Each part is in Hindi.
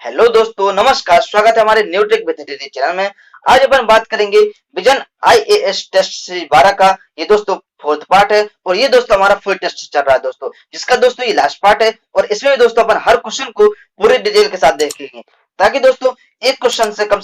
हेलो दोस्तों, नमस्कार। स्वागत है हमारे new trick with TT channel में। आज अपन बात करेंगे विजन आईएएस टेस्ट सीरीज 12 का। ये दोस्तों फोर्थ पार्ट है और ये दोस्तों हमारा फुल टेस्ट चल रहा है दोस्तों, जिसका दोस्तों ये लास्ट पार्ट है। और इसमें भी दोस्तों अपन हर क्वेश्चन को पूरे डिटेल के साथ देखेंगे, ताकि दोस्तों एक क्वेश्चन से कम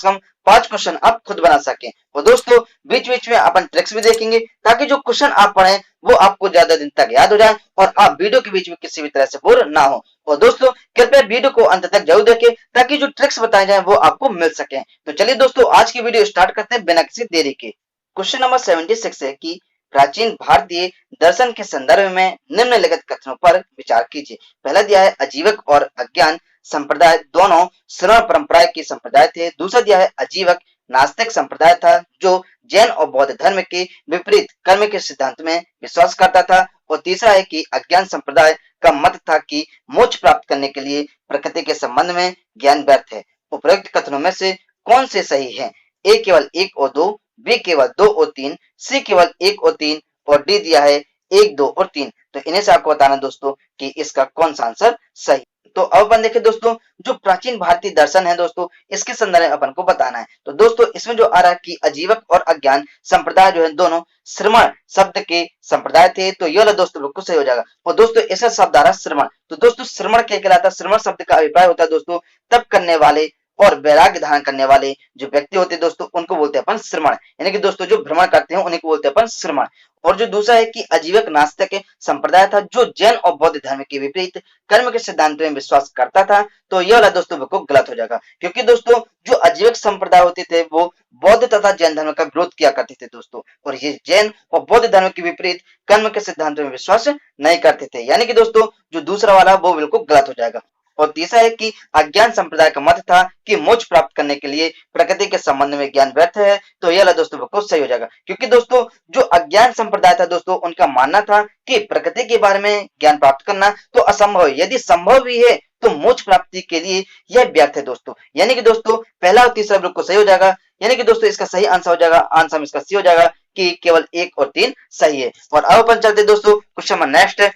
5 क्वेश्चन आप खुद बना सकें। और दोस्तों बीच बीच में अपन ट्रिक्स भी देखेंगे, ताकि जो क्वेश्चन आप पढ़ें वो आपको ज्यादा दिन तक याद हो जाए और आप वीडियो के बीच में किसी भी तरह से बोर ना हो। और दोस्तों कृपया वीडियो को अंत तक जरूर देखें, ताकि जो ट्रिक्स बताए जाए वो आपको मिल सके। तो चलिए दोस्तों आज की वीडियो स्टार्ट करते हैं बिना किसी देरी के। क्वेश्चन नंबर 76 है कि प्राचीन भारतीय दर्शन के संदर्भ में निम्नलिखित कथनों पर विचार कीजिए। पहला दिया है अजीवक और अज्ञान संप्रदाय दोनों श्रवण परंपरा के संप्रदाय थे। दूसरा दिया है अजीवक नास्तिक संप्रदाय था, जो जैन और बौद्ध धर्म के विपरीत कर्म के सिद्धांत में विश्वास करता था। और तीसरा है कि अज्ञान संप्रदाय का मत था कि मोक्ष प्राप्त करने के लिए प्रकृति के संबंध में ज्ञान व्यर्थ है। उपरोक्त कथनों में से कौन से सही है? ए केवल 1 और 2, बी केवल 2 और 3, सी केवल 1 और 3 और डी दिया है 1, 2 और 3। तो इन्हें से आपको बताना दोस्तों कि इसका कौन सा आंसर सही। तो अब अपन देखें दोस्तों, जो प्राचीन भारतीय दर्शन है दोस्तों, इसके संदर्भ में अपन को बताना है। तो दोस्तों इसमें जो आ रहा है कि अजीवक और अज्ञान संप्रदाय जो है दोनों श्रमण शब्द के संप्रदाय थे। तो ये वाला दोस्तों बिल्कुल सही हो जाएगा। और दोस्तों ऐसा शब्द आ रहा है श्रमण। तो दोस्तों श्रमण क्या कहलाता है? श्रमण शब्द का अभिप्राय होता है दोस्तों तप करने वाले और वैराग्य धारण करने वाले जो व्यक्ति होते हैं दोस्तों, उनको बोलते हैं अपन श्रमण। यानी कि दोस्तों जो भ्रमण करते हैं उन्हीं को बोलते हैं अपन श्रमण। और जो दूसरा है कि अजीवक नास्तिक संप्रदाय था, जो जैन और बौद्ध धर्म के विपरीत कर्म के सिद्धांत में विश्वास करता था। तो यह वाला दोस्तों बिल्कुल गलत हो जाएगा, क्योंकि दोस्तों जो अजीवक संप्रदाय होते थे वो बौद्ध तथा जैन धर्म का विरोध किया करते थे दोस्तों, और ये जैन और बौद्ध धर्म के विपरीत कर्म के सिद्धांत में विश्वास नहीं करते थे। यानी कि दोस्तों जो दूसरा वाला वो बिल्कुल गलत हो जाएगा। और तीसरा है कि अज्ञान संप्रदाय का मत था कि मोक्ष प्राप्त करने के लिए प्रकृति के संबंध में ज्ञान व्यर्थ है। तो यह दोस्तों बिल्कुल सही हो जाएगा, क्योंकि दोस्तों जो अज्ञान संप्रदाय था दोस्तों, उनका मानना था कि प्रकृति के बारे में ज्ञान प्राप्त करना तो असंभव है, यदि संभव भी है तो मोक्ष प्राप्ति के लिए यह व्यर्थ है दोस्तों। यानी कि दोस्तों पहला और तीसरा बिल्कुल सही हो जाएगा। यानी कि दोस्तों इसका सही आंसर हो जाएगा, आंसर इसका सी हो जाएगा कि केवल 1 और 3 सही है। और अब अपन चलते दोस्तों क्वेश्चन नंबर नेक्स्ट है।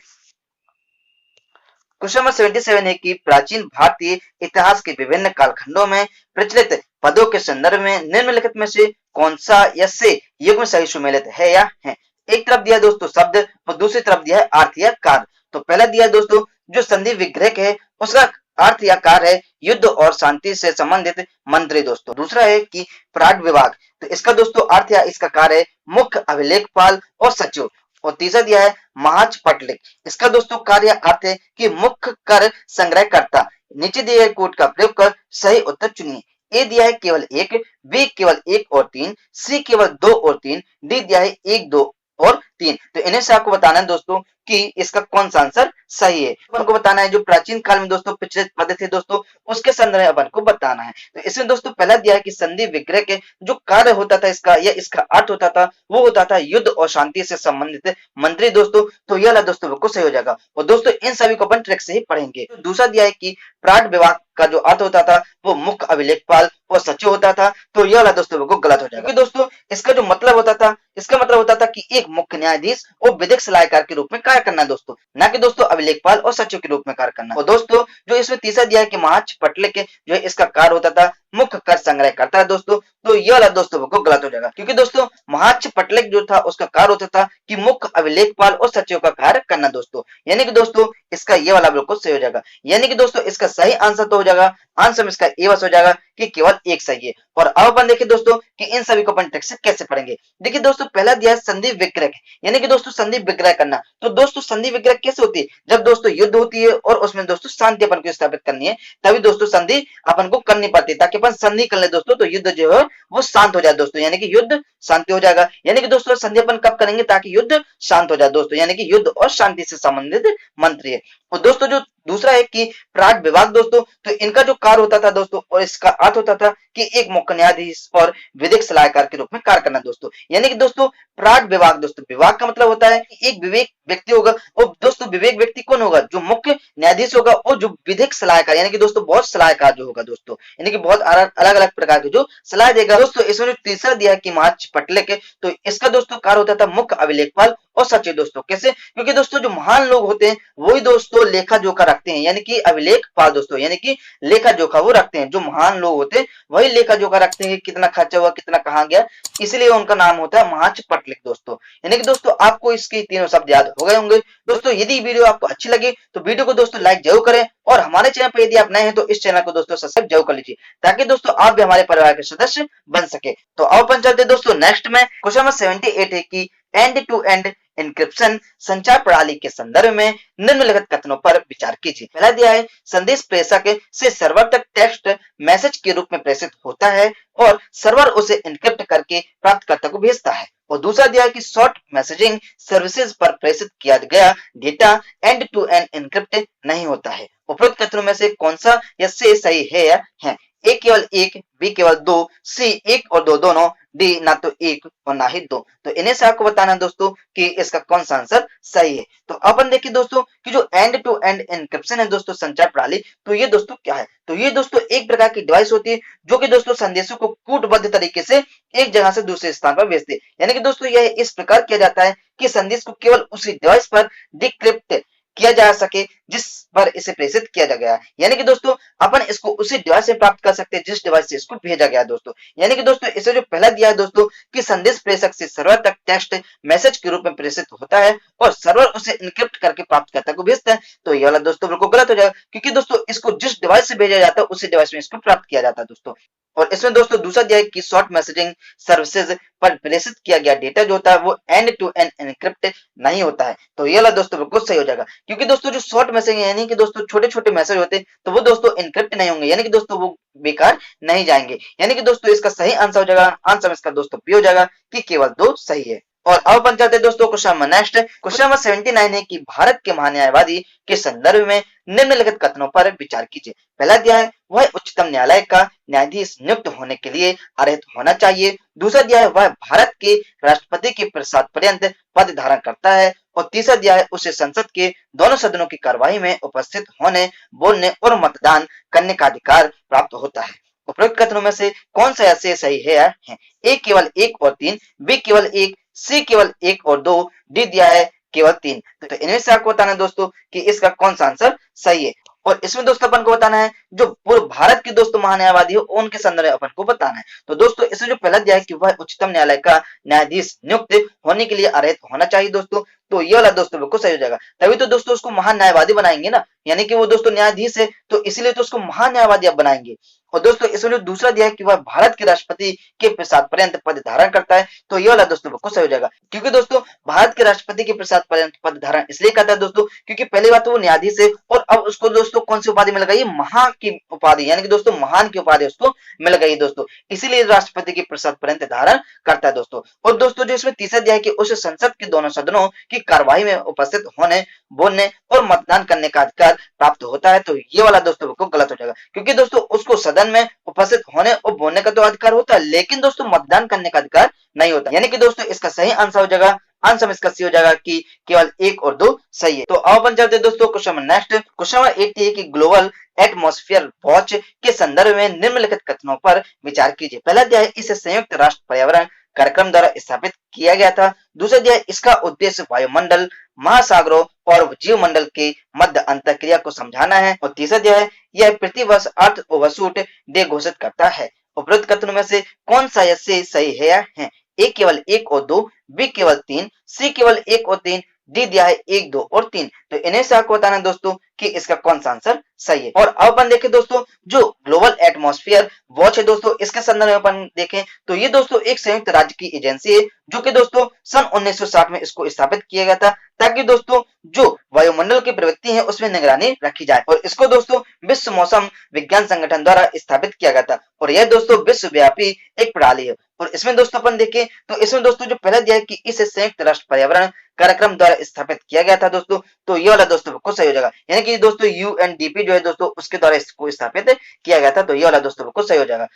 क्वेश्चन नंबर 77 है कि प्राचीन भारतीय इतिहास के विभिन्न कालखंडों में प्रचलित पदों के संदर्भ में निम्नलिखित में से कौन सा यसे युग्म सही सुमेलित है या है? एक तरफ दिया दोस्तों शब्द और दूसरी तरफ दिया है अर्थ या कार्य। तो पहला दिया दोस्तों जो संधि विग्रह है उसका अर्थ या कार्य है युद्ध और शांति से संबंधित मंत्री दोस्तों। दूसरा है कि प्राग विभाग, तो इसका दोस्तों अर्थ या इसका कार्य है मुख्य अभिलेखपाल और सचिव। और तीसरा दिया है महाज पटलिक, इसका दोस्तों कार्य अर्थ है कि मुख्य कर संग्रह करता। नीचे दिए गए कोड का प्रयोग कर सही उत्तर चुनिए। ए दिया है केवल 1, बी केवल 1 और 3, सी केवल 2 और 3, डी दिया है 1, 2 और 3। तो इन्हें से आपको बताना है दोस्तों कि इसका कौन सा आंसर सही है। अपन को बताना है जो प्राचीन काल में दोस्तों प्रचलित पद थे दोस्तों, उसके संदर्भ में अपन को बताना है। तो इसमें दोस्तों पहला दिया है कि संधि विग्रह के जो कार्य होता था इसका या इसका अर्थ होता था वो होता था युद्ध और शांति से संबंधित मंत्री दोस्तों। तो यह दोस्तों बिल्कुल सही हो जाएगा। और दोस्तों इन सभी को अपन ट्रिक से ही पढ़ेंगे। दूसरा दिया है कि प्राग विभाग का जो अर्थ होता था वो मुख्य अभिलेखपाल और सचिव होता था। तो यह वाला दोस्तों बिल्कुल गलत हो जाएगा, क्योंकि दोस्तों इसका जो मतलब होता था, इसका मतलब होता था कि एक मुख्य न्यायाधीश और विधिक सलाहकार के रूप में कार्य करना दोस्तों, ना कि दोस्तों अभिलेखपाल और सचिव के रूप में कार्य करना। और दोस्तों जो इसमें तीसरा दिया है कि महाज पटले के जो है इसका कार्य होता था मुख्य कर संग्रह करता है दोस्तों। तो यह वाला दोस्तों बिल्कुल गलत हो जाएगा, क्योंकि दोस्तों महाज पटलक जो था उसका कार्य होता था कि मुख्य अभिलेखपाल और सचिव का कार्य करना दोस्तों। यानी कि दोस्तों इसका ये वाला बिल्कुल सही हो जाएगा। यानी कि दोस्तों इसका सही आंसर तो हो जाएगा, आंसर इसका ए बस हो जाएगा कि केवल 1 सही है। और अब अपन देखिए दोस्तों कि इन सभी को अपन ट्रिक से कैसे पढ़ेंगे। देखिए दोस्तों पहला दिया है संधि विग्रह, यानी कि दोस्तों संधि विग्रह करना। तो दोस्तों संधि विग्रह कैसे होती है? जब दोस्तों युद्ध होती है और उसमें दोस्तों शांति अपन को स्थापित करनी है, तभी दोस्तों संधि अपन को करनी पड़ती है, ताकि अपन संधि कर ले दोस्तों तो युद्ध जो है वो शांत हो जाए दोस्तों। यानी कि युद्ध शांति हो जाएगा। यानी कि दोस्तों संधि अपन कब करेंगे? ताकि युद्ध शांत हो जाए दोस्तों। यानी कि युद्ध और शांति से संबंधित मंत्री है। और दोस्तों जो दूसरा है कि प्राग विभाग दोस्तों, तो इनका जो कार्य होता था दोस्तों और इसका अर्थ होता था कि एक मुख्य न्यायाधीश और विधिक सलाहकार के रूप में कार्य करना दोस्तों। यानी कि दोस्तों प्राग विभाग दोस्तों, विभाग का मतलब होता है कि एक विवेक व्यक्ति होगा। और दोस्तों विवेक व्यक्ति कौन होगा? जो मुख्य न्यायाधीश होगा और जो विधिक सलाहकार, यानी कि दोस्तों बहुत सलाहकार जो होगा दोस्तों, यानी कि बहुत अलग अलग प्रकार के जो सलाह देगा दोस्तों। इसमें जो तीसरा दिया है कि महाज पटलक है, तो इसका दोस्तों कार्य होता था मुख्य अभिलेखपाल और सचिव दोस्तों। कैसे? क्योंकि दोस्तों जो महान लोग होते हैं वही दोस्तों लेखा जोखा रखते हैं, यानी कि अभिलेख पाल दोस्तों, यानी कि लेखा जोखा वो रखते हैं। जो महान लोग होते हैं वही लेखा जोखा रखते हैं कि कितना खर्चा हुआ, कितना कहाँ गया, इसलिए उनका नाम होता है महाचपटलिक दोस्तों। यानी कि दोस्तों आपको इसके तीनों शब्द याद हो गए होंगे। दोस्तों यदि वीडियो आपको अच्छी लगे तो वीडियो को दोस्तों लाइक जरूर करें, और हमारे चैनल पर यदि आप नए हैं तो इस चैनल को दोस्तों सब्सक्राइब जरूर कर लीजिए, ताकि दोस्तों आप भी हमारे परिवार के सदस्य बन सके। तो आओ अपन चलते दोस्तों नेक्स्ट में। क्वेश्चन नंबर 78 है कि एंड टू एंड एन्क्रिप्शन संचार प्रणाली के संदर्भ में निम्नलिखित कथनों पर विचार कीजिए। पहला दिया है संदेश प्रेषक से सर्वर तक टेक्स्ट मैसेज के रूप में प्रेषित होता है और सर्वर उसे एन्क्रिप्ट करके प्राप्तकर्ता को भेजता है। और दूसरा दिया है कि शॉर्ट मैसेजिंग सर्विसेज पर प्रेषित किया गया data end to end encrypt नहीं होता है। उपरोक्त कथनों में से कौन सा या से सही है या है? ए केवल एक, बी केवल दो, सी एक और दो दोनों, डी ना तो एक और ना ही दो। तो इन्हें से आपको बताना है दोस्तों कि इसका कौन सा आंसर सही है। तो अपन देखिए दोस्तों कि जो एंड टू एंड एन्क्रिप्शन है दोस्तों संचार प्रणाली, तो ये दोस्तों क्या है? तो ये दोस्तों एक प्रकार की डिवाइस होती है जो कि दोस्तों संदेशों को कूटबद्ध तरीके से एक जगह से दूसरे स्थान पर भेजते हैं। यानी कि दोस्तों यह इस प्रकार किया जाता है कि संदेश को केवल उसी डिवाइस पर डिक्रिप्ट किया जा सके जिस पर इसे प्रेषित किया गया है। यानी कि दोस्तों अपन इसको उसी डिवाइस से प्राप्त कर सकते हैं जिस डिवाइस से इसको भेजा गया है दोस्तों। यानी कि दोस्तों इसे जो पहला दिया है दोस्तों कि संदेश प्रेषक से सर्वर तक टेक्स्ट मैसेज के रूप में प्रेषित होता है और सर्वर उसे एन्क्रिप्ट करके प्राप्तकर्ता को भेजता है, तो ये वाला दोस्तों बिल्कुल गलत हो जाएगा, क्योंकि दोस्तों इसको जिस डिवाइस से भेजा जाता है उसी डिवाइस में इसको प्राप्त किया जाता है दोस्तों। और इसमें दोस्तों दूसरा दिया है कि शॉर्ट मैसेजिंग सर्विसेज पर प्रेषित किया गया डेटा जो होता है वो एंड टू एंड एन्क्रिप्ट नहीं होता है। तो ये वाला दोस्तों बिल्कुल सही हो जाएगा, क्योंकि दोस्तों जो शॉर्ट मैसेज यानी कि दोस्तों छोटे छोटे मैसेज होते हैं तो वो दोस्तों एन्क्रिप्ट नहीं होंगे, यानी कि दोस्तों वो बेकार नहीं जाएंगे। यानी कि दोस्तों इसका सही आंसर हो जाएगा, आंसर इसका दोस्तों बी हो जाएगा कि केवल दो सही है। और अब अपन चलते हैं दोस्तों question number next. Question number 79 है कि भारत के महान्यायवादी के संदर्भ में निम्नलिखित कथनों पर विचार कीजिए। पहला दिया है वह उच्चतम न्यायालय का न्यायाधीश नियुक्त होने के लिए अर्हत होना चाहिए। दूसरा दिया है वह भारत के राष्ट्रपति के प्रसाद पर्यंत पद धारण करता है। और तीसरा दिया है उसे संसद के दोनों सदनों की कार्यवाही में उपस्थित होने, बोलने और मतदान करने का अधिकार प्राप्त होता है। उपरोक्त कथनों में से कौन सा ऐसे सही है या है? ए केवल एक और तीन, बी केवल एक, सी केवल एक और दो, डी दिया है केवल तीन। तो इनमें से आपको बताना है दोस्तों कि इसका कौन सा आंसर सही है। और इसमें दोस्तों अपन को बताना है जो पूर्व भारत के दोस्तों महान्यायवादी हो उनके संदर्भ में अपन को बताना है। तो दोस्तों इसमें जो पहला दिया है कि वह उच्चतम न्यायालय का न्यायाधीश नियुक्त होने के लिए अर्हत होना चाहिए दोस्तों, तो ये वाला दोस्तों बिल्कुल सही हो जाएगा। तभी तो दोस्तों उसको महान्यायवादी बनाएंगे ना, यानी कि वो दोस्तों न्यायाधीश है तो इसीलिए तो उसको महान्यायवादी आप बनाएंगे। और दोस्तों इसमें जो दूसरा दिया है कि वह भारत के राष्ट्रपति के प्रसाद पर्यंत पद धारण करता है, तो ये वाला दोस्तों बिल्कुल सही हो जाएगा, क्योंकि दोस्तों भारत के राष्ट्रपति के प्रसाद पर्यंत पद धारण इसलिए करता है दोस्तों क्योंकि पहली बात तो वो न्यायाधीश है और अब उसको दोस्तों कौन सी उपाधि मिल गई? महा की उपाधि, यानी कि दोस्तों महान की उपाधि उसको मिल गई दोस्तों, इसीलिए राष्ट्रपति के प्रसाद पर्यंत धारण करता है दोस्तों। और दोस्तों जो इसमें तीसरा दिया है कि उसे संसद के दोनों सदनों की कार्यवाही में उपस्थित होने, बोलने और मतदान करने का अधिकार प्राप्त होता है, तो ये वाला दोस्तों बिल्कुल गलत हो जाएगा, क्योंकि दोस्तों उसको सदन में उपस्थित होने और बोलने का तो अधिकार होता है लेकिन दोस्तों मतदान करने का अधिकार नहीं होता। यानी कि दोस्तों इसका सही आंसर हो जाएगा, आंसर इसका सी हो जाएगा कि केवल एक और दो सही है। तो अब अपन चलते हैं दोस्तों question number next. Question number 80 है कि ग्लोबल एटमॉस्फेयर वॉच के संदर्भ में निम्नलिखित कथनों पर विचार कीजिए। पहला दिया है इसे संयुक्त राष्ट्र पर्यावरण कार्यक्रम द्वारा स्थापित किया गया था। दूसरा दिया है इसका उद्देश्य वायुमंडल, महासागरों और जीवमंडल के मध्य अंतःक्रिया को समझाना है। और तीसरा दिया है यह प्रतिवर्ष अर्थ ओवरशूट डे घोषित करता है। उपरोक्त कथनों में से कौन सा ऐसे सही है या है? ए केवल एक और दो, बी केवल तीन, सी केवल एक और तीन, डी दिया है एक, दो और तीन। तो इन्हें से आपको बताना है दोस्तों कि इसका कौन सा आंसर सही है। और अब अपन देखें दोस्तों जो ग्लोबल एटमॉस्फेयर वॉच है दोस्तों इसके संदर्भ में अपन देखें तो ये दोस्तों एक संयुक्त राज्य की एजेंसी है जो कि दोस्तों सन 1960 में इसको स्थापित किया गया था ताकि दोस्तों जो वायुमंडल की प्रवृत्ति है उसमें निगरानी रखी जाए। और इसको दोस्तों विश्व मौसम विज्ञान संगठन द्वारा स्थापित किया गया था और यह दोस्तों विश्वव्यापी एक प्रणाली है। और इसमें दोस्तों अपन देखें तो इसमें दोस्तों जो पहला दिया है कि इसे संयुक्त राष्ट्र पर्यावरण कार्यक्रम द्वारा स्थापित किया गया था दोस्तों, तो ये वाला दोस्तों बिल्कुल सही हो जाएगा, यानी कि दोस्तों यूएनडीपी जो है दोस्तों उसके द्वारा इसको स्थापित किया गया था, तो ये वाला दोस्तों बिल्कुल सही हो जाएगा।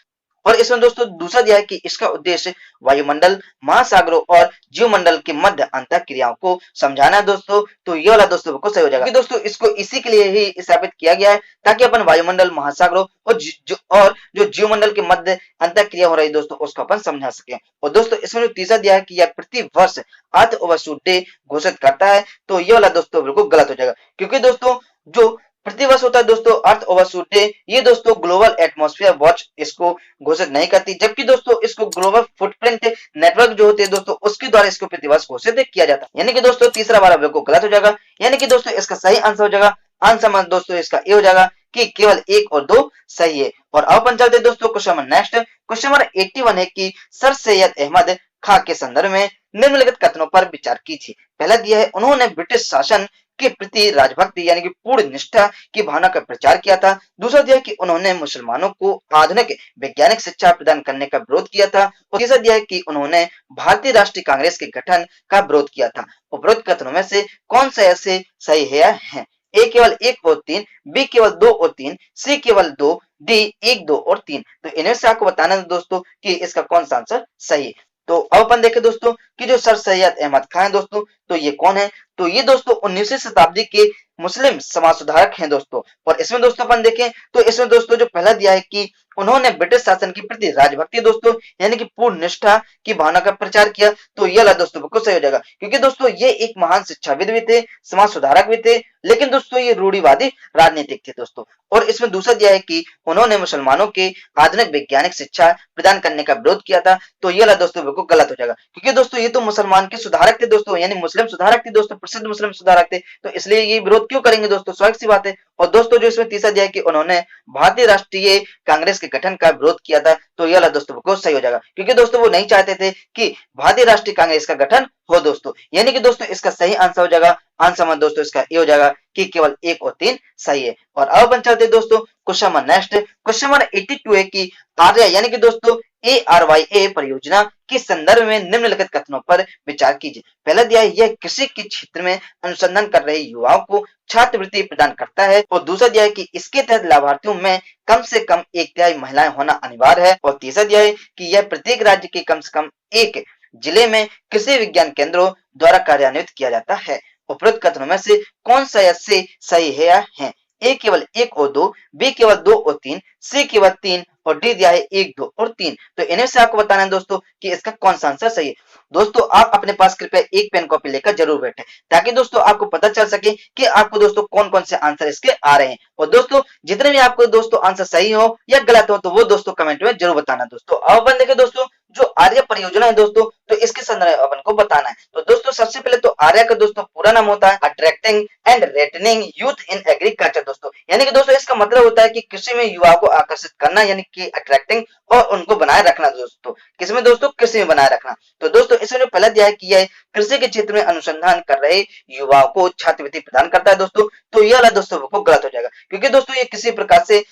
और इसमें दोस्तों दूसरा दिया है कि इसका उद्देश्य वायुमंडल, महासागरों और जीवमंडल के मध्य अंतःक्रियाओं को समझाना है दोस्तों, तो ये वाला दोस्तों बिल्कुल सही हो जाएगा कि दोस्तों इसको इसी के लिए ही स्थापित किया गया है ताकि अपन वायुमंडल, महासागरों और जो जीवमंडल के मध्य अंतःक्रिया हो रही दोस्तों उसको अपन समझा सके। और दोस्तों इसमें जो तीसरा दिया है कि यह प्रति वर्ष अर्थ ओवरशूट डे घोषित करता है, तो ये वाला दोस्तों बिल्कुल गलत हो जाएगा, क्योंकि दोस्तों जो प्रतिवर्ष होता है दोस्तों अर्थ ओवरशूट डे, ये दोस्तों ग्लोबल एटमॉस्फेयर वॉच इसको घोषित नहीं करती, जबकि दोस्तों इसको ग्लोबल फुटप्रिंट नेटवर्क जो होते हैं दोस्तों उसके द्वारा इसको प्रतिवर्ष घोषित किया जाता है। यानी कि दोस्तों तीसरा वाला बिल्कुल गलत हो जाएगा, यानी कि दोस्तों इसका सही आंसर हो जाएगा, आंसर में दोस्तों इसका ये हो जाएगा कि केवल 1 और 2 सही है। और अब अपन चलते दोस्तों question number next, question number 81 है कि सर सैयद अहमद खां के संदर्भ में निम्नलिखित कथनों पर विचार कीजिए। पहला दिया है उन्होंने ब्रिटिश शासन के प्रति राजभक्ति यानी कि पूर्ण निष्ठा की भावना का प्रचार किया था। दूसरा दिया है कि उन्होंने मुसलमानों को आधुनिक वैज्ञानिक शिक्षा प्रदान करने का विरोध किया था। और तीसरा दिया है कि उन्होंने भारतीय राष्ट्रीय कांग्रेस के गठन का विरोध किया था। उपरोक्त कथनों में से कौन सा ऐसे सही है? ए केवल 1 और 3, बी केवल 2 और 3, सी केवल 2, डी 1, 2 और 3। तो इनमें से आपको बताना है दोस्तों कि इसका कौन सा आंसर सही है। तो अब अपन देखें दोस्तों कि जो सर सैयद अहमद खां है दोस्तों, तो ये कौन है? तो ये दोस्तों 19वीं शताब्दी के मुस्लिम समाज सुधारक हैं दोस्तों। और इसमें दोस्तों अपन देखें तो इसमें दोस्तों जो पहला दिया है कि उन्होंने ब्रिटिश शासन के प्रति राजभक्ति दोस्तों यानी कि पूर्ण निष्ठा की भावना का प्रचार किया, तो ये वाला दोस्तों बिल्कुल सही हो जाएगा, क्योंकि दोस्तों ये एक महान शिक्षाविद भी थे, समाज सुधारक भी थे, लेकिन दोस्तों ये रूढ़िवादी राजनीतिक थे दोस्तों। और इसमें दूसरा दिया है कि उन्होंने मुसलमानों के आधुनिक वैज्ञानिक शिक्षा प्रदान करने का विरोध किया था, तो ये वाला दोस्तों बिल्कुल गलत हो जाएगा, क्योंकि दोस्तों ये तो मुसलमान के सुधारक थे दोस्तों, यानी मुस्लिम सुधारक थे दोस्तों, प्रसिद्ध मुस्लिम सुधारक थे, तो इसलिए ये विरोध क्यों करेंगे दोस्तों, स्वाभाविक सी बात है। और दोस्तों जो इसमें तीसरा दिया है कि उन्होंने भारतीय राष्ट्रीय कांग्रेस के गठन का विरोध किया था, तो ये वाला दोस्तों बिल्कुल सही हो जाएगा, क्योंकि दोस्तों वो नहीं चाहते थे कि भारतीय राष्ट्रीय कांग्रेस का गठन हो दोस्तों। यानी कि दोस्तों इसका सही आंसर हो जाएगा, आंसर में दोस्तों इसका ये हो जाएगा कि केवल 1 और 3 सही है। और अब अपन चलते दोस्तों question number next, question number 82 है कि आर्या यानी कि दोस्तों ARYA परियोजना के संदर्भ में निम्नलिखित कथनों पर विचार कीजिए। पहला दिया है यह कृषि के क्षेत्र में अनुसंधान कर रहे युवाओं को छात्रवृत्ति प्रदान करता है। और दूसरा दिया है कि इसके तहत लाभार्थियों में कम से कम 1/3 महिलाएं होना अनिवार्य है। और तीसरा दिया है कि यह प्रत्येक राज्य के कम से कम एक जिले में कृषि विज्ञान केंद्रों द्वारा कार्यान्वित किया जाता है। उपरोक्त कथनों में से कौन सा ऐसे सही है? ए केवल 1 और 2, बी केवल 2 और 3, सी केवल 3 और डी दिया है 1, 2 और 3। तो इनमें से आपको बताना है दोस्तों कि इसका कौन सा आंसर सही है। दोस्तों आप अपने पास कृपया एक पेन कॉपी लेकर जरूर बैठे, ताकि दोस्तों आपको पता चल सके कि आपको दोस्तों कौन कौन से आंसर इसके आ रहे हैं। और दोस्तों जितने भी आपको दोस्तों आंसर सही हो या गलत हो तो वो दोस्तों कमेंट में जरूर बताना दोस्तों। अब अपन देखें दोस्तों जो आर्या परियोजना है दोस्तों, तो इसके संदर्भ में अपन को बताना है। तो दोस्तों सबसे पहले तो आर्या का दोस्तों पूरा नाम होता है attracting and retaining youth in agriculture दोस्तों, यानी कि दोस्तों इसका मतलब होता है कि कृषि में युवाओं को आकर्षित करना, यानी कि अट्रैक्टिंग और उनको बनाए रखना दोस्तों। किसमें दोस्तों? कृषि में बनाए रखना। तो दोस्तों इसमें जो पहला दिया है कि यह कृषि के क्षेत्र में अनुसंधान कर रहे युवाओं को छात्रवृत्ति प्रदान करता है दोस्तों, तो यह वाला दोस्तों को गलत हो जाएगा, क्योंकि दोस्तों ये किसी प्रकार से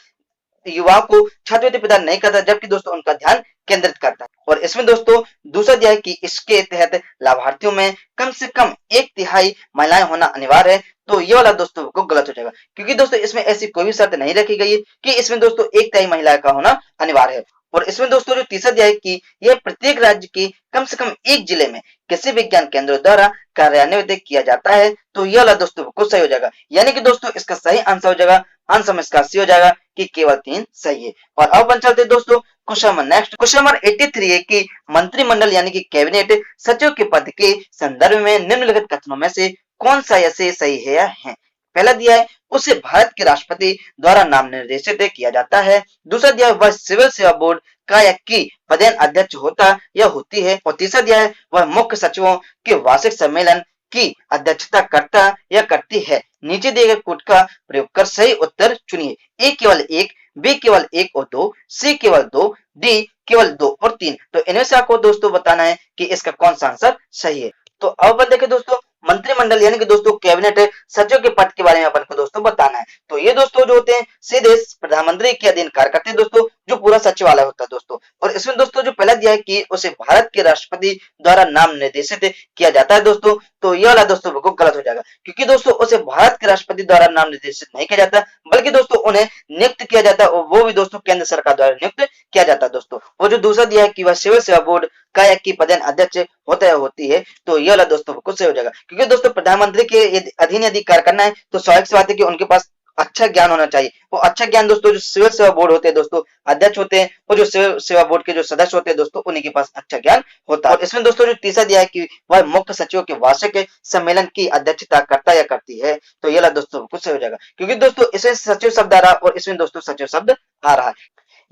युवाओं को छात्रवृत्ति प्रदान नहीं करता, जबकि दोस्तों उनका ध्यान केंद्रित करता है। और इसमें दोस्तों दूसरा दिया है कि इसके तहत लाभार्थियों में कम से कम 1/3 महिलाएं होना अनिवार्य है, तो ये वाला दोस्तों को गलत हो जाएगा, क्योंकि दोस्तों इसमें ऐसी कोई भी शर्त नहीं रखी गई है कि इसमें दोस्तों 1/3 महिलाएं का होना अनिवार्य है। और इसमें दोस्तों जो तीसरा दिया है कि यह प्रत्येक राज्य के कम से कम एक जिले में कृषि विज्ञान केंद्रों द्वारा कार्यान्वित किया जाता है, तो यह वाला दोस्तों बिल्कुल सही हो जाएगा। यानी कि दोस्तों इसका सही आंसर हो जाएगा, आंसर में इसका सी हो जाएगा कि केवल 3 सही है। और अब अपन चलते दोस्तों question number next, question number 83 है कि मंत्रिमंडल यानी कि कैबिनेट सचिव के पद के संदर्भ में निम्नलिखित कथनों में से कौन सा ऐसे सही है? पहला दिया है उसे भारत के राष्ट्रपति द्वारा नाम निर्देशित किया जाता है। दूसरा दिया है वह सिविल सेवा बोर्ड का या की पदेन अध्यक्ष होता या होती है। और तीसरा दिया है वह मुख्य सचिवों के वार्षिक सम्मेलन की अध्यक्षता करता या करती है। नीचे दिए गए कोड का प्रयोग कर सही उत्तर चुनिए। ए केवल 1, बी केवल 1 और 2, सी केवल 2, डी केवल 2 और 3। तो इनमें से आपको दोस्तों बताना है कि इसका कौन सा आंसर सही है। तो अब देखें दोस्तों मंत्रिमंडल यानी कि दोस्तों कैबिनेट सचिव के पद के बारे में अपन को दोस्तों बताना है। तो ये दोस्तों जो होते हैं सीधे प्रधानमंत्री के अधीन कार्य करते हैं दोस्तों, जो पूरा सचिवालय होता है दोस्तों। और इसमें दोस्तों जो पहला दिया है कि उसे भारत के राष्ट्रपति द्वारा नाम निर्देशित किया जाता है दोस्तों, तो ये वाला दोस्तों बिल्कुल गलत हो जाएगा, क्योंकि दोस्तों उसे भारत के राष्ट्रपति द्वारा नाम निर्देशित नहीं किया जाता, बल्कि दोस्तों उन्हें नियुक्त किया जाता है, और वो भी दोस्तों केंद्र सरकार द्वारा नियुक्त किया जाता है दोस्तों। वो जो दूसरा दिया है कि वह सिविल सेवा बोर्ड का या की पदेन अध्यक्ष होता है होती है, तो ये वाला दोस्तों बिल्कुल सही हो जाएगा, क्योंकि दोस्तों प्रधानमंत्री के अधीन यदि कार्य करना है तो स्वाभाविक सी बात है कि उनके पास अच्छा ज्ञान होना चाहिए। वो अच्छा ज्ञान दोस्तों जो सिविल सेवा बोर्ड होते हैं दोस्तों, अध्यक्ष होते हैं, और जो सिविल सेवा बोर्ड के जो सदस्य होते हैं दोस्तों, उन्हीं के पास अच्छा ज्ञान होता है। और इसमें दोस्तों जो तीसरा दिया है कि वह मुख्य सचिवों के वार्षिक सम्मेलन की अध्यक्षता करता या करती है, तो ये ला दोस्तों कुछ सही हो जाएगा, क्योंकि दोस्तों इसमें सचिव शब्द आ रहा है और इसमें दोस्तों सचिव शब्द आ रहा है,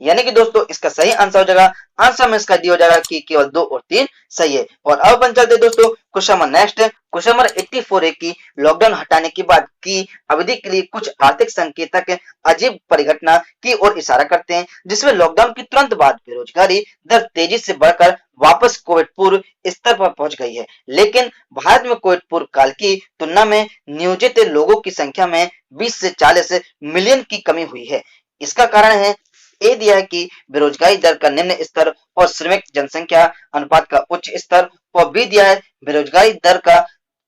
यानी कि दोस्तों इसका सही आंसर हो जाएगा, आंसर में इसका डी हो जाएगा कि केवल 2 और 3 सही है। और अब अपन चलते दोस्तों question number next, question number 84 है कि लॉकडाउन हटाने के बाद की अवधि के लिए कुछ आर्थिक संकेतक अजीब परिघटना की ओर इशारा करते हैं, जिसमें लॉकडाउन के तुरंत बाद बेरोजगारी दर तेजी से बढ़कर वापस कोविड पूर्व स्तर पर पहुंच गई है, लेकिन भारत में कोविड पूर्व काल की तुलना में नियोजित लोगों की संख्या में 20 से 40 मिलियन की कमी हुई है। इसका कारण है, ए दिया है कि बेरोजगारी दर का निम्न स्तर और श्रमिक जनसंख्या अनुपात का उच्च स्तर, और बी दिया है बेरोजगारी दर का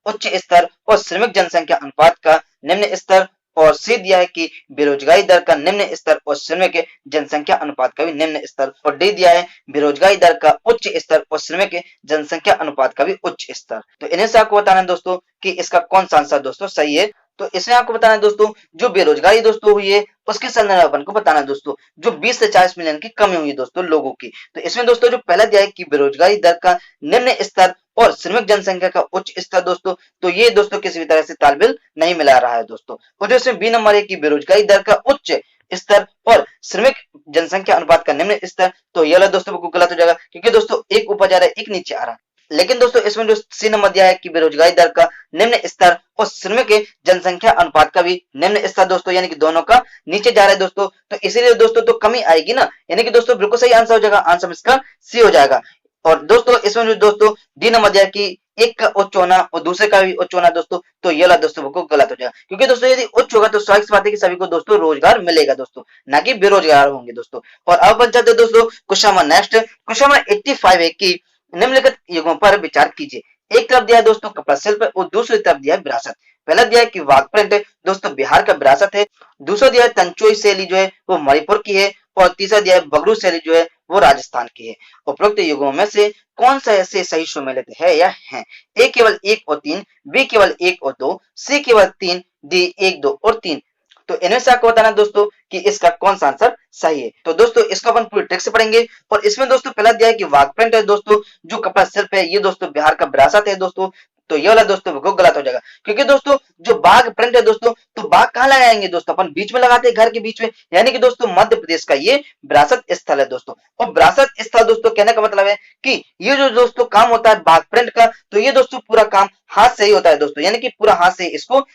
उच्च स्तर और श्रमिक जनसंख्या अनुपात का निम्न स्तर, और सी दिया है कि बेरोजगारी दर का निम्न स्तर और श्रमिक जनसंख्या अनुपात का भी निम्न स्तर, और डी दिया है बेरोजगारी दर का उच्च स्तर और श्रमिक जनसंख्या अनुपात का भी उच्च स्तर। तो इन्हें से आपको बताना है दोस्तों कि इसका कौन सा आंसर दोस्तों सही है। तो इसमें आपको बताना है दोस्तों जो बेरोजगारी दोस्तों हुई है उसके संदर्भ में अपन को बताना है दोस्तों जो 20 से 40 मिलियन की कमी हुई है दोस्तों लोगों की। तो इसमें दोस्तों जो पहला दिया है कि बेरोजगारी दर का निम्न स्तर और श्रमिक जनसंख्या का उच्च स्तर दोस्तों, तो ये दोस्तों किसी भी तरह से तालमेल नहीं मिला रहा है दोस्तों। और जो इसमें बी नंबर है कि बेरोजगारी दर का उच्च स्तर और श्रमिक जनसंख्या अनुपात का निम्न स्तर, तो ये वाला दोस्तों बिल्कुल गलत हो जाएगा, क्योंकि दोस्तों एक ऊपर जा रहा है एक नीचे आ रहा है। लेकिन दोस्तों इसमें जो सी नंबर दिया है कि बेरोजगारी दर का निम्न स्तर और श्रमिक जनसंख्या अनुपात का भी निम्न स्तर दोस्तों, यानी कि दोनों का नीचे जा रहा है दोस्तों, तो इसीलिए दोस्तों तो कमी आएगी ना, यानी कि दोस्तों बिल्कुल सही आंसर हो जाएगा, आंसर इसका सी हो जाएगा। और दोस्तों इसमें जो दोस्तों डी नंबर दिया कि एक का उच्च होना और दूसरे का भी उच्च होना दोस्तों, तो ये वाला दोस्तों बिल्कुल गलत हो जाएगा, क्योंकि दोस्तों यदि उच्च होगा तो स्वाभाविक सी बात है कि सभी को दोस्तों रोजगार मिलेगा दोस्तों, ना कि बेरोजगार होंगे दोस्तों। और अब बन जाते दोस्तों question number next, question number 85 है कि निम्नलिखित युगों पर विचार कीजिए। एक तरफ दिया है दोस्तों कपड़ा शिल्प और दूसरी तरफ दिया है विरासत। पहला दिया है कि वाघ प्रिंट दोस्तों बिहार का विरासत है, दूसरा दिया है तंचोई शैली जो है वो मणिपुर की है, और तीसरा दिया है बगरू शैली जो है वो राजस्थान की है। उपरोक्त युगों में से कौन सा ऐसे सही सुमेलित है या है? ए केवल 1 और 3, बी केवल 1 और 2, सी केवल 3, डी 1, 2 और 3। तो इनमें से आपको बताना दोस्तों कि इसका कौन सा आंसर सही है। तो दोस्तों इसको अपन पूरी ट्रिक से पढ़ेंगे, और इसमें दोस्तों पहला दिया है कि वाघ प्रिंट है दोस्तों जो कपड़ा शिल्प है ये दोस्तों बिहार का विरासत है दोस्तों, तो ये वाला दोस्तों बिल्कुल गलत हो जाएगा, क्योंकि दोस्तों जो बाघ प्रिंट है दोस्तों, तो बाघ कहाँ लगाएंगे दोस्तों, अपन बीच में लगाते हैं घर के बीच में, यानी कि दोस्तों मध्य प्रदेश का ये विरासत स्थल है दोस्तों। और विरासत स्थल दोस्तों कहने का मतलब है कि ये जो दोस्तों काम होता है बाघ प्रिंट का, तो ये दोस्तों पूरा काम हाथ से ही होता है दोस्तों, यानी कि पूरा हाथ से इसको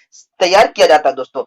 तैयार किया जाता है दोस्तों।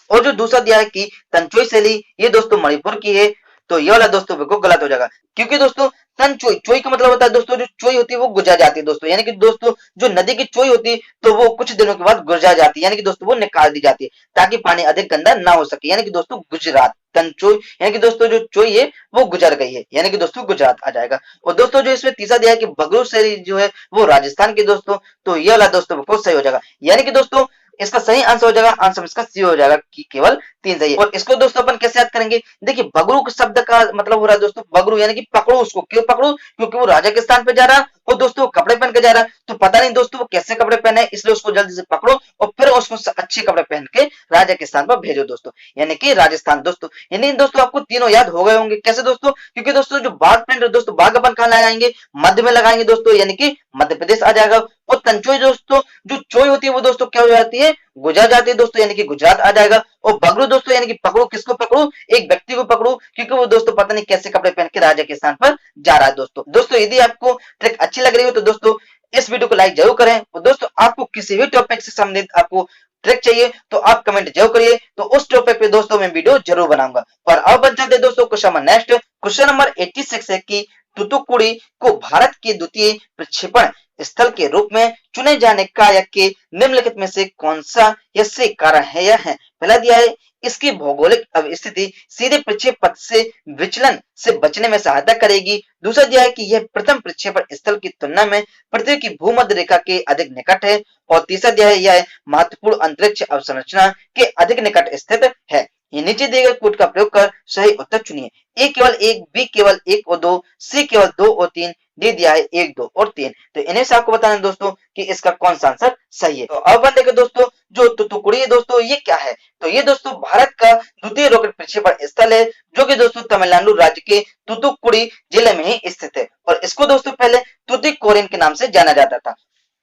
और जो दूसरा दिया है कि तंचोई शैली ये दोस्तों मणिपुर की है, तो ये वाला दोस्तों बिल्कुल गलत हो जाएगा, क्योंकि दोस्तों तंचोई चोई का मतलब होता है दोस्तों जो चोई होती है वो गुजर जाती है दोस्तों, यानी कि दोस्तों जो नदी की चोई होती है तो वो कुछ दिनों के बाद गुजर जाती है, यानी कि दोस्तों वो निकाल दी जाती है ताकि पानी अधिक गंदा ना हो सके, यानी कि दोस्तों गुजरात तंचोई, यानी कि दोस्तों जो चोई है वो गुजर गई है, यानी कि दोस्तों गुजरात आ जाएगा। और दोस्तों जो इसमें तीसरा दिया है कि बगरू शैली जो है वो राजस्थान की दोस्तों, तो ये वाला दोस्तों बिल्कुल सही हो जाएगा, यानी कि दोस्तों इसका सही आंसर हो जाएगा, आंसर इसका सी हो जाएगा कि केवल 3 सही है। और इसको दोस्तों अपन कैसे याद करेंगे, देखिए बगरू शब्द का मतलब हो रहा है दोस्तों बगरू, यानी कि पकड़ो उसको, क्यों पकड़ो, क्योंकि वो राजा के स्थान पे जा रहा है और दोस्तों कपड़े पहन के जा रहा है, तो पता नहीं दोस्तों वो कैसे कपड़े पहने हैं, इसलिए उसको जल्दी से पकड़ो और फिर उसको अच्छे कपड़े पहन के राजा के स्थान पर भेजो दोस्तों, यानी कि राजस्थान दोस्तों। यानी दोस्तों आपको तीनों याद हो गए होंगे, कैसे दोस्तों, क्योंकि दोस्तों जो बाघ प्रिंट है दोस्तों बाघ अपन कहाँ लगाएंगे, मध्य में लगाएंगे दोस्तों, यानी कि मध्य प्रदेश आ जाएगा। और तंचोई दोस्तों जो चोई होती है वो दोस्तों क्या हो जाती है, गुजर जाती है दोस्तों, यानी कि गुजरात आ जाएगा। और बगरू दोस्तों यानी कि पकड़ो, किसको पकड़ो, एक व्यक्ति को पकड़ो, क्योंकि वो दोस्तों पता नहीं कैसे कपड़े पहन के राजा के स्थान पर जा रहा है दोस्तों। यदि आपको ट्रिक अच्छी लग रही हो तो दोस्तों इस वीडियो को लाइक जरूर करें, और दोस्तों आपको किसी भी टॉपिक से संबंधित आपको ट्रिक चाहिए तो आप कमेंट जरूर करिए, तो उस टॉपिक पे दोस्तों मैं वीडियो जरूर बनाऊंगा। और अब बन जाते दोस्तों question number next, question number 86 है कि तूतुकुड़ी को भारत के द्वितीय प्रक्षेपण स्थल के रूप में चुने जाने का या के निम्नलिखित में से कौन सा यसे कारण है या है। पहला दिया है इसकी भौगोलिक स्थिति सीधे प्रक्षेप पथ से विचलन से बचने में सहायता करेगी। दूसरा दिया है कि यह प्रथम प्रक्षेपण स्थल की तुलना में पृथ्वी की भूमध्य रेखा के अधिक निकट है। और तीसरा दिया है यह महत्वपूर्ण अंतरिक्ष अवसंरचना के अधिक निकट स्थित है। ये नीचे दिए गए कोड का प्रयोग कर सही उत्तर चुनिए। ए केवल 1, बी केवल 1 और 2, सी केवल 2 और 3, डी दिया है 1, 2 और 3। तो इन्हें से आपको बताना है दोस्तों कि इसका कौन सा आंसर सही है। तो अब अपन देखें दोस्तों, जो तुतुकुड़ी है दोस्तों ये क्या है, तो ये दोस्तों भारत का द्वितीय रॉकेट प्रक्षेपण स्थल है, जो कि दोस्तों तमिलनाडु राज्य के तुतुकुड़ी जिले में ही स्थित है। और इसको दोस्तों पहले तुतिकोरिन के नाम से जाना जाता था।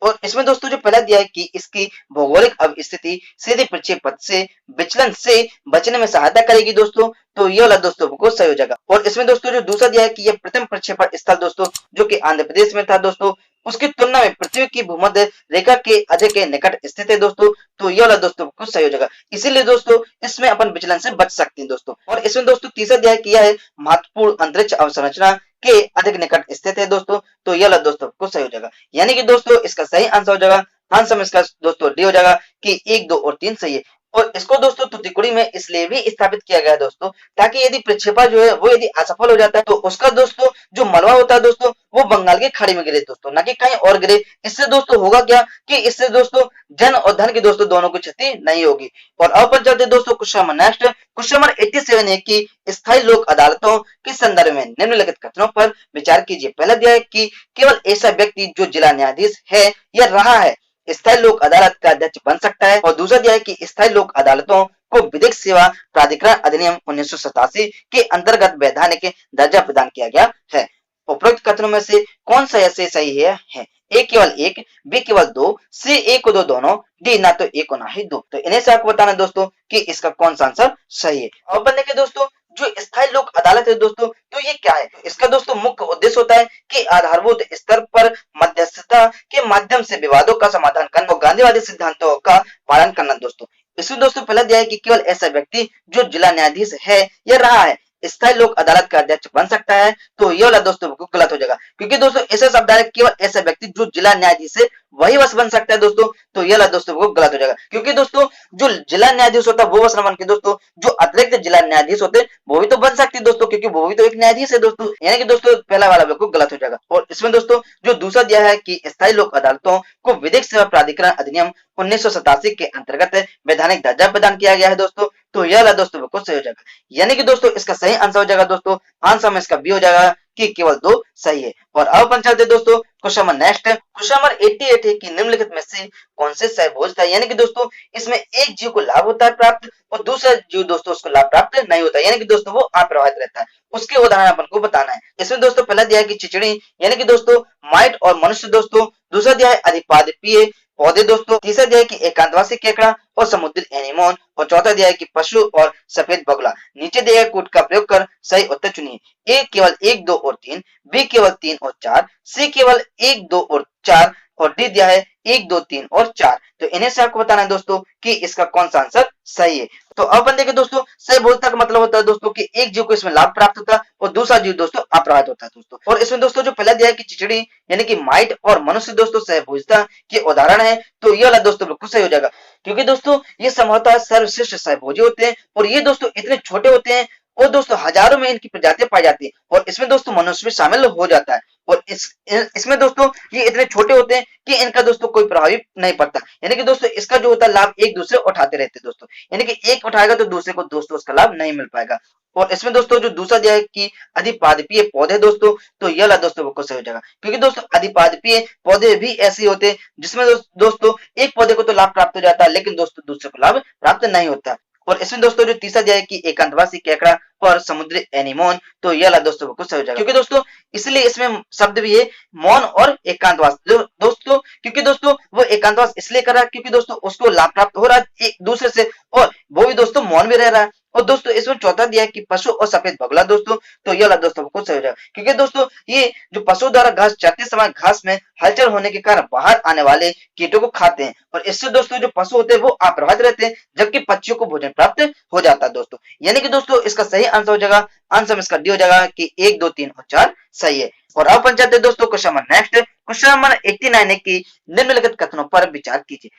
और इसमें दोस्तों जो पहला दिया है कि इसकी भौगोलिक अवस्थिति सीधे प्रक्षेपण से विचलन से बचने में सहायता करेगी दोस्तों। तो ये वाला दोस्तों को सही हो जाएगा। और इसमें दोस्तों जो दूसरा दिया है कि यह प्रथम प्रक्षेपण स्थल दोस्तों जो कि आंध्र प्रदेश में था दोस्तों, उसकी तुलना में पृथ्वी की भूमध्य रेखा के अधिक के निकट स्थित है दोस्तों। तो ये वाला दोस्तों को सही हो जाएगा, इसीलिए दोस्तों इसमें अपन विचलन से बच सकते हैं दोस्तों। और इसमें दोस्तों तीसरा दिया है कि यह है महत्वपूर्ण अंतरिक्ष अवसंरचना के अधिक निकट स्थित है दोस्तों। तो ये वाला दोस्तों को सही हो जाएगा, यानी कि दोस्तों इसका सही आंसर हो जाएगा, आंसर में इसका दोस्तों डी हो जाएगा कि 1, 2 और 3 सही है। और इसको दोस्तों तुतुकुड़ी में इसलिए भी स्थापित किया गया है दोस्तों, ताकि यदि प्रक्षेपण जो है वो यदि असफल हो जाता है तो उसका दोस्तों जो मलबा होता है दोस्तों वो बंगाल की खाड़ी में गिरे दोस्तों, ना कि कहीं और गिरे। इससे दोस्तों होगा क्या कि इससे दोस्तों जन और धन की दोस्तों दोनों को क्षति नहीं होगी। और अब अपन चलते दोस्तों question number next. Question number 87 है कि स्थायी लोक अदालतों के संदर्भ में निम्नलिखित कथनों पर विचार कीजिए। पहला दिया है कि केवल ऐसा व्यक्ति जो जिला न्यायाधीश है या रहा है स्थायी लोक अदालत का अध्यक्ष बन सकता है। और दूसरा दिया है कि स्थायी लोक अदालतों को विधिक सेवा प्राधिकरण अधिनियम 1987 के अंतर्गत वैधानिक दर्जा प्रदान किया गया है। उपरोक्त कथनों में से कौन सा ऐसे सही है? ए केवल 1, बी केवल 2, सी 1 को 2 दोनों, डी ना तो 1 और ना ही 2। तो इन्हें से आपको बताना दोस्तों कि इसका कौन सा आंसर सही है। अब बनने के दोस्तों जो स्थायी लोक अदालत है दोस्तों, तो ये क्या है? इसका दोस्तों मुख्य उद्देश्य होता है कि आधारभूत स्तर पर मध्यस्थता के माध्यम से विवादों का समाधान करना और गांधीवादी सिद्धांतों का पालन करना दोस्तों। इसमें दोस्तों पहला दिया है कि केवल ऐसा व्यक्ति जो जिला न्यायाधीश है या रहा है स्थायी लोक अदालत का अध्यक्ष बन सकता है। तो ये वाला दोस्तों गलत हो जाएगा, क्योंकि दोस्तों ऐसा शब्द है केवल ऐसा व्यक्ति जो जिला न्यायाधीश है वही बस बन सकता है दोस्तों। तो ये वाला दोस्तों को गलत हो जाएगा, क्योंकि दोस्तों जो जिला न्यायाधीश होता है वो बस न बन के दोस्तों जो अतिरिक्त जिला न्यायाधीश होते हैं वो भी तो बन सकते हैं दोस्तों, क्योंकि वो भी तो एक न्यायाधीश है दोस्तों। यानी कि दोस्तों पहला वाला बिल्कुल गलत हो जाएगा। और इसमें दोस्तों जो दूसरा दिया है कि स्थायी लोक अदालतों को विधिक सेवा प्राधिकरण अधिनियम 1987 के अंतर्गत वैधानिक दर्जा प्रदान किया गया है दोस्तों। तो यह वाला दोस्तों बिल्कुल सही हो जाएगा, यानी कि दोस्तों इसका सही आंसर हो जाएगा दोस्तों, आंसर में इसका बी हो जाएगा कि केवल 2 सही है। और अब अपन चलते दोस्तों question number next. Question number 88 है कि निम्नलिखित में से कौन से सहभोज था? यानी कि दोस्तों इसमें एक जीव को लाभ होता है प्राप्त और दूसरा जीव दोस्तों उसको लाभ प्राप्त नहीं होता, यानी कि दोस्तों वो अप्रभावित रहता है। उसके उदाहरण अपन को बताना है। इसमें दोस्तों पहला दिया है कि चिचड़ी यानी कि दोस्तों माइट और मनुष्य दोस्तों, दूसरा दिया है अधिपादपीय पौधे दोस्तों, तीसरा दिया है कि एकांतवासी केकड़ा और समुद्री एनीमोन, और चौथा दिया है कि पशु और सफेद बगुला। नीचे दिया है कूट का प्रयोग कर सही उत्तर चुनिए। ए केवल 1, 2 और 3, बी केवल 3 और 4, सी केवल 1, 2 और 4 और डी दिया है 1, 2, 3 और 4। तो इन्हें से आपको बताना है दोस्तों कि इसका कौन सा आंसर सही है। तो अब अपन देखें दोस्तों सहभोजता का मतलब होता है दोस्तों कि एक जीव को इसमें लाभ प्राप्त होता है और दूसरा जीव दोस्तों अप्रभावित होता है दोस्तों। और इसमें दोस्तों जो पहला दिया है कि चिचड़ी यानी कि माइट और मनुष्य दोस्तों सहभोजता के उदाहरण है। तो ये वाला दोस्तों बिल्कुल सही हो जाएगा, क्योंकि दोस्तों ये संभवतः सर्वश्रेष्ठ सहभोजी होते हैं और ये दोस्तों इतने छोटे होते हैं और दोस्तों हजारों में इनकी प्रजातियां पाई जाती है। और इसमें दोस्तों मनुष्य भी शामिल हो जाता है। और इसमें दोस्तों ये इतने छोटे होते हैं कि इनका दोस्तों कोई प्रभाव नहीं पड़ता, यानी कि दोस्तों इसका जो होता है लाभ एक दूसरे उठाते रहते हैं दोस्तों, यानी कि एक उठाएगा तो दूसरे को दोस्तों उसका लाभ नहीं मिल पाएगा। और इसमें दोस्तों जो दूसरा दिया है कि अधिपादपीय पौधे दोस्तों, तो यह वाला दोस्तों बिल्कुल सही हो जाएगा, क्योंकि दोस्तों अधिपादपीय पौधे भी ऐसे होते हैं जिसमें दोस्तों एक पौधे को तो लाभ प्राप्त हो जाता है लेकिन दोस्तों दूसरे को लाभ प्राप्त नहीं होता। और इसमें दोस्तों जो तीसरा दिया है कि एकांतवासी केकड़ा और समुद्री एनीमोन, तो यह वाला दोस्तों बिल्कुल सही हो जाएगा, क्योंकि दोस्तों इसलिए इसमें शब्द भी है मौन और एकांतवास दोस्तों, क्योंकि दोस्तों वो एकांतवास इसलिए कर रहा है क्योंकि दोस्तों उसको लाभ प्राप्त हो रहा है एक दूसरे से और वो भी दोस्तों मौन भी रह रहा है। और दोस्तों इसमें चौथा दिया है कि पशु और सफेद बगुला दोस्तों, तो ये वाला दोस्तों बिल्कुल सही हो जाएगा, क्योंकि दोस्तों ये जो पशु द्वारा घास चरते समय घास में हलचल होने के कारण बाहर आने वाले कीटों को खाते हैं और इससे दोस्तों जो पशु होते हैं वो अप्रभावित रहते हैं जबकि पक्षियों को भोजन प्राप्त हो जाता है दोस्तों। यानी कि दोस्तों इसका सही आंसर हो जाएगा, आंसर में इसका डी हो जाएगा कि 1, 2, 3 और 4 सही है। और अब अपन चलते हैं दोस्तों question number next. Question number 89 है कि निम्नलिखित कथनों पर विचार कीजिए।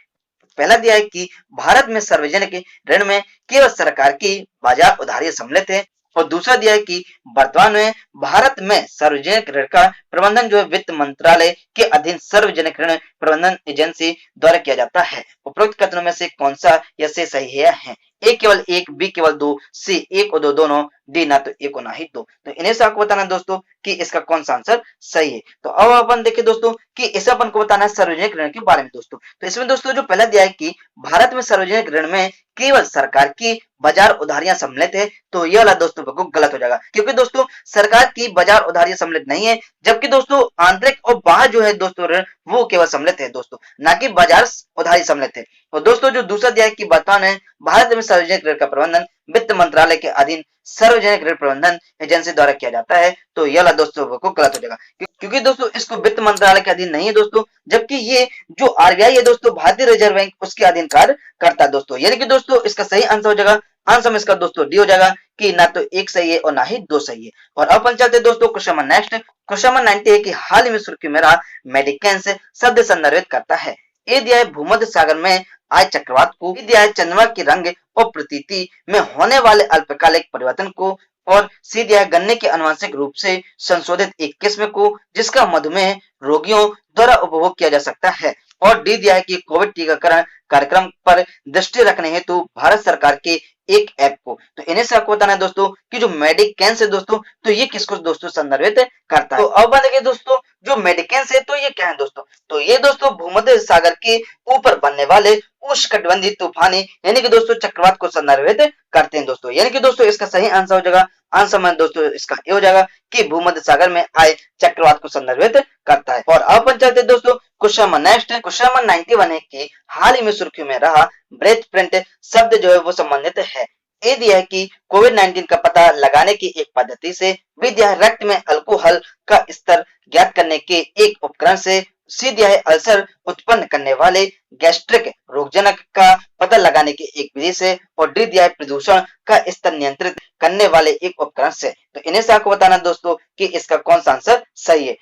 पहला दिया है कि भारत में सार्वजनिक ऋण में केवल सरकार की बाजार उधारी सम्मिलित है, और दूसरा दिया है कि वर्तमान में भारत में सार्वजनिक ऋण का प्रबंधन जो है वित्त मंत्रालय के अधीन सार्वजनिक ऋण प्रबंधन एजेंसी द्वारा किया जाता है। उपरोक्त कथनों में से कौन सा या से सही है? ए केवल एक, बी केवल दो, सी एक और दो दोनों, डी ना तो एक और ना ही दो। तो इन्हें से आपको बताना है दोस्तों कि इसका कौन सा आंसर सही है। तो अब अपन देखिए दोस्तों कि इसे अपन को बताना है सार्वजनिक ऋण के बारे में दोस्तों। तो इसमें दोस्तों जो पहला दिया है कि भारत में सार्वजनिक ऋण में केवल सरकार की बाजार उधारियां सम्मिलित है, तो यह वाला दोस्तों बिल्कुल गलत हो जाएगा, क्योंकि दोस्तों सरकार की बाजार उधारियां सम्मिलित नहीं है, जबकि दोस्तों आंतरिक और बाह्य जो है दोस्तों ऋण वो केवल सम्मिलित है दोस्तों, ना कि बाजार उधारी सम्मिलित है। और दोस्तों जो दूसरा दिया है कि वर्तमान है भारत में सार्वजनिक ऋण का प्रबंधन वित्त मंत्रालय के अधीन सार्वजनिक ऋण प्रबंधन एजेंसी द्वारा किया जाता है, तो यह वाला दोस्तों बिल्कुल गलत हो जाएगा, क्योंकि दोस्तों इसको वित्त मंत्रालय के अधीन नहीं है दोस्तों, जबकि ये जो आरबीआई है दोस्तों भारतीय रिजर्व बैंक उसके अधीन कार्य करता है दोस्तों। यानी कि दोस्तों इसका सही आंसर हो जाएगा, आंसर में इसका दोस्तों डी हो जाएगा कि ना तो एक सही है और ना ही दो सही है। और अब अपन चलते दोस्तों question number next. Question number 90 है कि हाल ही में सुर्खी में रहा मेडिकेंस शब्द संदर्भित करता है। ए दिया है भूमध्य सागर में आए चक्रवात को, बी दिया है चंद्रमा की रंग और प्रतीति में होने वाले अल्पकालिक परिवर्तन को, और सी दिया है गन्ने के आनुवंशिक रूप से संशोधित एक किस्म को जिसका मधुमेह रोगियों द्वारा उपभोग किया जा सकता है, और डी दिया है कि कोविड टीकाकरण कार्यक्रम पर दृष्टि रखने हेतु भारत सरकार के एक ऐप को। तो इन्हें से आपको बताना है दोस्तों कि जो मेडिकेंस है दोस्तों, तो ये किसको दोस्तों संदर्भित करता है। तो अब देखिए दोस्तों जो मेडिकेंस है तो ये क्या है दोस्तों, तो ये दोस्तों भूमध्य सागर के ऊपर बनने वाले उष्णकटिबंधीय तूफानी यानी कि दोस्तों चक्रवात को संदर्भित करते हैं दोस्तों। यानी कि दोस्तों इसका सही आंसर हो जाएगा, आंसर में दोस्तों इसका ये हो जाएगा कि भूमध्य सागर में आए चक्रवात को संदर्भित करता है। और अब अपन चलते हैं दोस्तों question number next. Question number 91 है कि हाल ही में सुर्खियों में रहा ब्रेथ प्रिंट शब्द जो है वो संबंधित है। ए दिया है कि कोविड-19 का पता लगाने की एक पद्धति से, बी दिया है रक्त में अल्कोहल का स्तर ज्ञात करने के एक उपकरण से, सी दिया है अल्सर उत्पन्न करने वाले गैस्ट्रिक रोगजनक का पता लगाने की एक विधि से, और डी दिया है प्रदूषण का स्तर नियंत्रित करने वाले एक उपकरण से। तो इन्हें से आपको बताना दोस्तों कि इसका कौन सा आंसर सही है।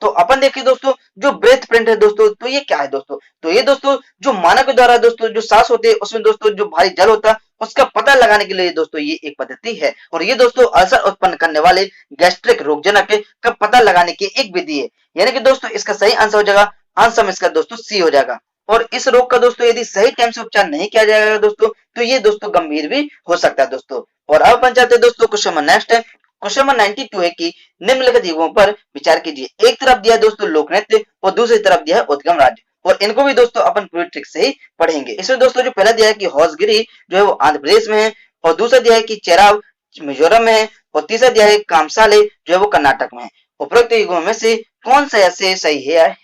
तो अपन देखिए दोस्तों जो ब्रेथ प्रिंट है दोस्तों, तो ये क्या है दोस्तों, तो ये दोस्तों जो मानव के द्वारा दोस्तों जो सांस होते हैं उसमें दोस्तों जो भारी जल होता है उसका पता लगाने के लिए दोस्तों ये एक पद्धति है, और ये दोस्तों अल्सर उत्पन्न करने वाले गैस्ट्रिक रोगजनक का पता लगाने की एक विधि है। यानी कि दोस्तों इसका सही आंसर हो जाएगा, आंसर में इसका दोस्तों सी हो जाएगा। और इस रोग का दोस्तों यदि सही टाइम से उपचार नहीं किया जाएगा दोस्तों, तो ये दोस्तों गंभीर भी हो सकता है दोस्तों। और अब अपन चाहते हैं दोस्तों क्वेश्चन नंबर नेक्स्ट है। क्वेश्चन नंबर 92 है कि निम्नलिखित युगों पर विचार कीजिए। एक तरफ दिया है दोस्तों लोक नृत्य और दूसरी तरफ दिया है उद्गम राज्य, और इनको भी दोस्तों अपन पूरी ट्रिक से ही पढ़ेंगे। इसमें दोस्तों जो पहला दिया है कि हौसगिरी जो है वो आंध्र प्रदेश में है, और दूसरा दिया है कि चेराव मिजोरम में है, और तीसरा दिया है कामसाले जो है वो कर्नाटक में है। उपरोक्त युगों में से कौन सा ऐसे सही है?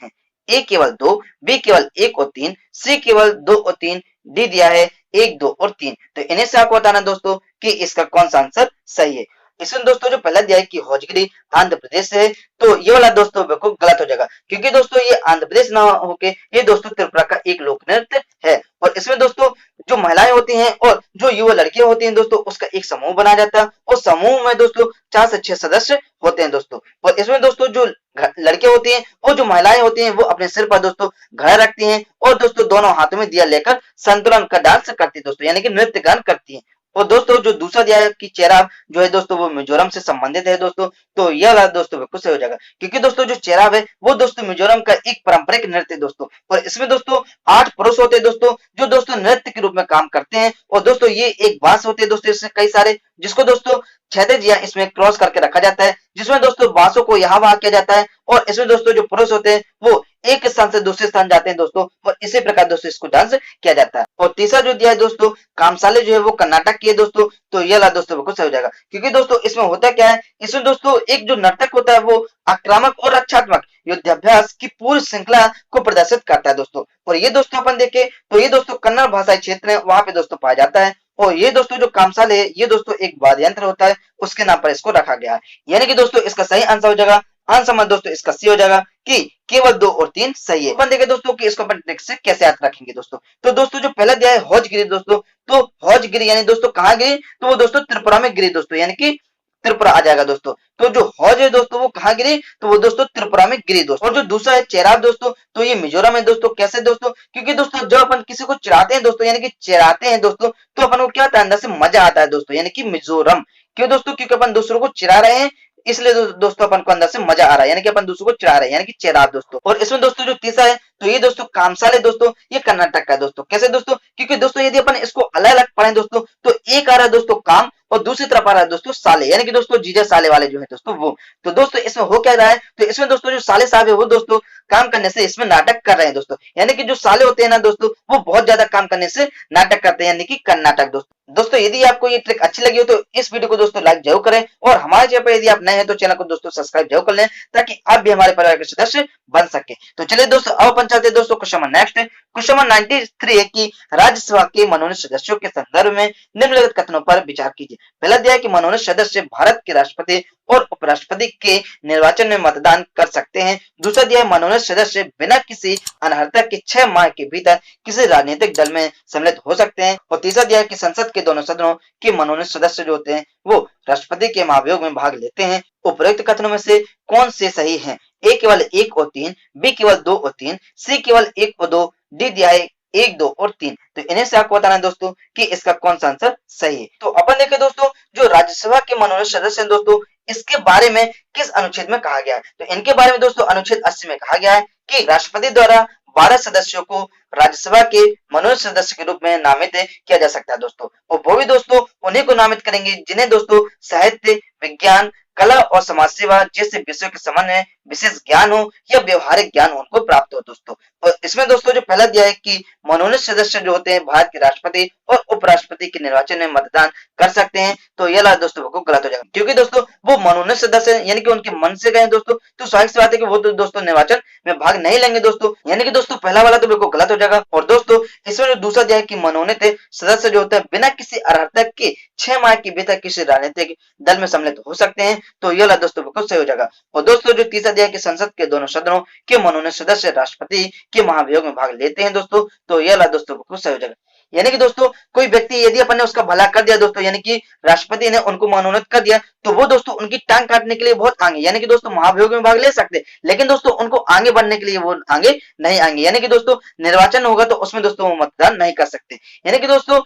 ए केवल दो, बी केवल एक और तीन, सी केवल दो और तीन, डी दिया है एक, दो और तीन। तो इन्हें से आपको बताना दोस्तों कि इसका कौन सा आंसर सही है। इसमें दोस्तों जो पहला दिया है कि हौजगिरी आंध्र प्रदेश से है, तो ये वाला दोस्तों बिल्कुल गलत हो जाएगा, क्योंकि दोस्तों ये आंध्र प्रदेश ना होके ये दोस्तों त्रिपुरा का एक लोक नृत्य है। और इसमें दोस्तों जो महिलाएं होती हैं और जो युवा लड़कियां होती हैं दोस्तों उसका एक समूह बनाया जाता है, और समूह में दोस्तों 4 से 6 सदस्य होते हैं दोस्तों। और इसमें दोस्तों जो लड़के होती हैं और जो महिलाएं होती हैं वो अपने सिर पर दोस्तों घड़ा रखती हैं, और दोस्तों दोनों हाथों में दिया लेकर संतुलन का डांस करती है दोस्तों, यानी कि नृत्य गान करती है। और दोस्तों जो दूसरा दिया है कि चेराव जो है दोस्तों वो मिजोरम से संबंधित है दोस्तों, तो यह बात दोस्तों बिल्कुल सही हो जाएगा, क्योंकि दोस्तों जो चेराव है वो दोस्तों मिजोरम का एक पारंपरिक नृत्य दोस्तों, और इसमें दोस्तों 8 पुरुष होते हैं दोस्तों जो दोस्तों नृत्य के रूप में काम करते हैं। और दोस्तों ये एक बांस होते हैं दोस्तों इसमें कई सारे, जिसको दोस्तों क्षैतिज या इसमें क्रॉस करके रखा जाता है, जिसमें दोस्तों बांसों को यहाँ वहां किया जाता है, और इसमें दोस्तों जो पुरुष होते हैं वो एक स्थान से दूसरे स्थान जाते हैं दोस्तों, और इसी प्रकार दोस्तों इसको डांस किया जाता है। और तीसरा जो दिया है दोस्तों कामसाले जो है वो कर्नाटक की है दोस्तों, तो यह ला दोस्तों बिल्कुल सही हो जाएगा, क्योंकि दोस्तों इसमें होता क्या है, इसमें दोस्तों एक जो नर्तक होता है वो आक्रामक और रक्षात्मक युद्धाभ्यास की पूरी श्रृंखला को प्रदर्शित करता है दोस्तों। और ये दोस्तों अपन देखें तो ये दोस्तों कन्नड़ भाषाई क्षेत्र है वहां पे दोस्तों पाया जाता है, और ये दोस्तों जो कामसाले है ये दोस्तों एक वाद्य यंत्र होता है, उसके नाम पर इसको रखा गया है। यानी कि दोस्तों इसका सही आंसर हो जाएगा, आंसर में दोस्तों इसका सी हो जाएगा कि केवल 2 और 3 सही है। अपन देखें दोस्तों कि इसको अपन ट्रिक से कैसे याद रखेंगे दोस्तों। तो दोस्तों जो पहला दिया है हौजगिरी दोस्तों, तो हौजगिरी यानी दोस्तों कहाँ गिरी, तो वो दोस्तों त्रिपुरा में गिरी दोस्तों, यानी कि त्रिपुरा आ जाएगा दोस्तों। तो जो हौज है दोस्तों वो कहाँ गिरी, तो वो दोस्तों त्रिपुरा में गिरी दोस्तों। और जो दूसरा है चेराव दोस्तों, तो ये मिजोरम है दोस्तों। कैसे दोस्तों, क्योंकि दोस्तों जब अपन किसी को चिढ़ाते हैं दोस्तों, यानी कि चिढ़ाते हैं दोस्तों, तो अपन को क्या होता है अंदर से मजा आता है दोस्तों, यानी कि मिजोरम। क्यों दोस्तों, क्योंकि अपन दूसरों को चिढ़ा रहे हैं, इसलिए दोस्तों अपन को अंदर से मजा आ रहा है, यानी कि अपन दूसरों को चिढ़ा रहे हैं, यानी कि चिढ़ाव दोस्तों। और इसमें दोस्तों जो तीसरा है तो ये दोस्तों कामसाले दोस्तों, ये कर्नाटक का है दोस्तों। कैसे दोस्तों? क्योंकि दोस्तों यदि अपन इसको अलग अलग पढ़ें दोस्तों तो एक आ रहा है दोस्तों काम और दूसरी तरफ आ रहा है दोस्तों साले, यानी कि दोस्तों जीजा साले वाले जो है दोस्तों वो। तो दोस्तों इसमें हो क्या रहा है, तो इसमें दोस्तों जो साले साहब है वो दोस्तों काम करने से इसमें नाटक कर रहे हैं दोस्तों, यानी कि जो साले होते हैं ना दोस्तों वो बहुत ज्यादा काम करने से नाटक करते हैं, यानी कि कर्नाटक दोस्तों। दोस्तों यदि आपको ये ट्रिक अच्छी लगी हो तो इस वीडियो को दोस्तों लाइक जरूर करें, और हमारे चैनल पर यदि आप नए हैं तो चैनल को दोस्तों सब्सक्राइब जरूर कर लें, ताकि आप भी हमारे परिवार के सदस्य बन सके। तो चलिए दोस्तों अब अपन चलते हैं दोस्तों क्वेश्चन नंबर नेक्स्ट है। क्वेश्चन नंबर 93 है कि राज्यसभा के मनोनीत सदस्यों के संदर्भ में निम्नलिखित कथनों पर विचार कीजिए। पहला दिया है कि मनोनीत सदस्य भारत के राष्ट्रपति और उपराष्ट्रपति के निर्वाचन में मतदान कर सकते हैं। दूसरा दिया है मनोनीत सदस्य बिना किसी अनर्हता के 6 माह के भीतर किसी राजनीतिक दल में सम्मिलित हो सकते हैं। और तीसरा दिया है कि संसद के दोनों सदनों के मनोनीत सदस्य जो होते हैं वो राष्ट्रपति के महाभियोग में भाग लेते हैं। उपरोक्त कथनों में से कौन से सही हैं? ए केवल 1 और 3, बी केवल 2 और 3, सी केवल 1 और 2, डी दिया है 1, 2 और 3। तो इन्हें से आपको बताना है दोस्तों कि इसका कौन सा आंसर सही है। तो अपन देखें दोस्तों जो राज्यसभा के मनोनीत सदस्य हैं दोस्तों इसके बारे में किस अनुच्छेद में कहा गया है, तो इनके बारे में दोस्तों अनुच्छेद 80 में कहा गया है कि राष्ट्रपति द्वारा 12 सदस्यों को राज्यसभा के मनोनीत सदस्य के रूप में नामित किया जा सकता है दोस्तों। और वो भी दोस्तों उन्हीं को नामित करेंगे जिन्हें दोस्तों साहित्य, विज्ञान, कला और समाज सेवा जैसे विषयों के संबंध में विशेष ज्ञान हो या व्यवहारिक ज्ञान उनको प्राप्त हो दोस्तों। और इसमें दोस्तों जो पहला दिया है कि मनोनीत सदस्य जो होते हैं भारत के राष्ट्रपति और उपराष्ट्रपति के निर्वाचन में मतदान कर सकते हैं, तो यह लाभ दोस्तों बिल्कुल गलत हो जाएगा, क्योंकि दोस्तों वो मनोनीत सदस्य यानी कि उनके मन से गए दोस्तों, तो स्वाभाविक सी बात है कि वो तो दोस्तों निर्वाचन में भाग नहीं लेंगे दोस्तों, यानी कि दोस्तों पहला वाला तो बिल्कुल गलत हो जाएगा। और दोस्तों इसमें जो दूसरा दिया है कि मनोनीत सदस्य जो होते हैं बिना किसी अर्हता के 6 माह के भीतर किसी राजनीतिक दल में सम्मिलित हो सकते हैं, तो यह लाभ दोस्तों बिल्कुल सही हो जाएगा। और दोस्तों जो तीसरा दिया है कि संसद के दोनों सदनों के मनोनीत सदस्य राष्ट्रपति के महाभियोग में भाग लेते हैं दोस्तों, तो यह लाभ दोस्तों बिल्कुल सही हो जाएगा। यानी कि दोस्तों कोई व्यक्ति यदि अपन ने उसका भला कर दिया दोस्तों, यानी कि राष्ट्रपति ने उनको मनोनीत कर दिया, तो वो दोस्तों उनकी टांग काटने के लिए बहुत आगे, यानी कि दोस्तों महाभियोग में भाग ले सकते, लेकिन दोस्तों उनको आगे बढ़ने के लिए वो आगे नहीं आएंगे, यानी कि दोस्तों निर्वाचन होगा तो उसमें दोस्तों वो मतदान नहीं कर सकते। यानी कि दोस्तों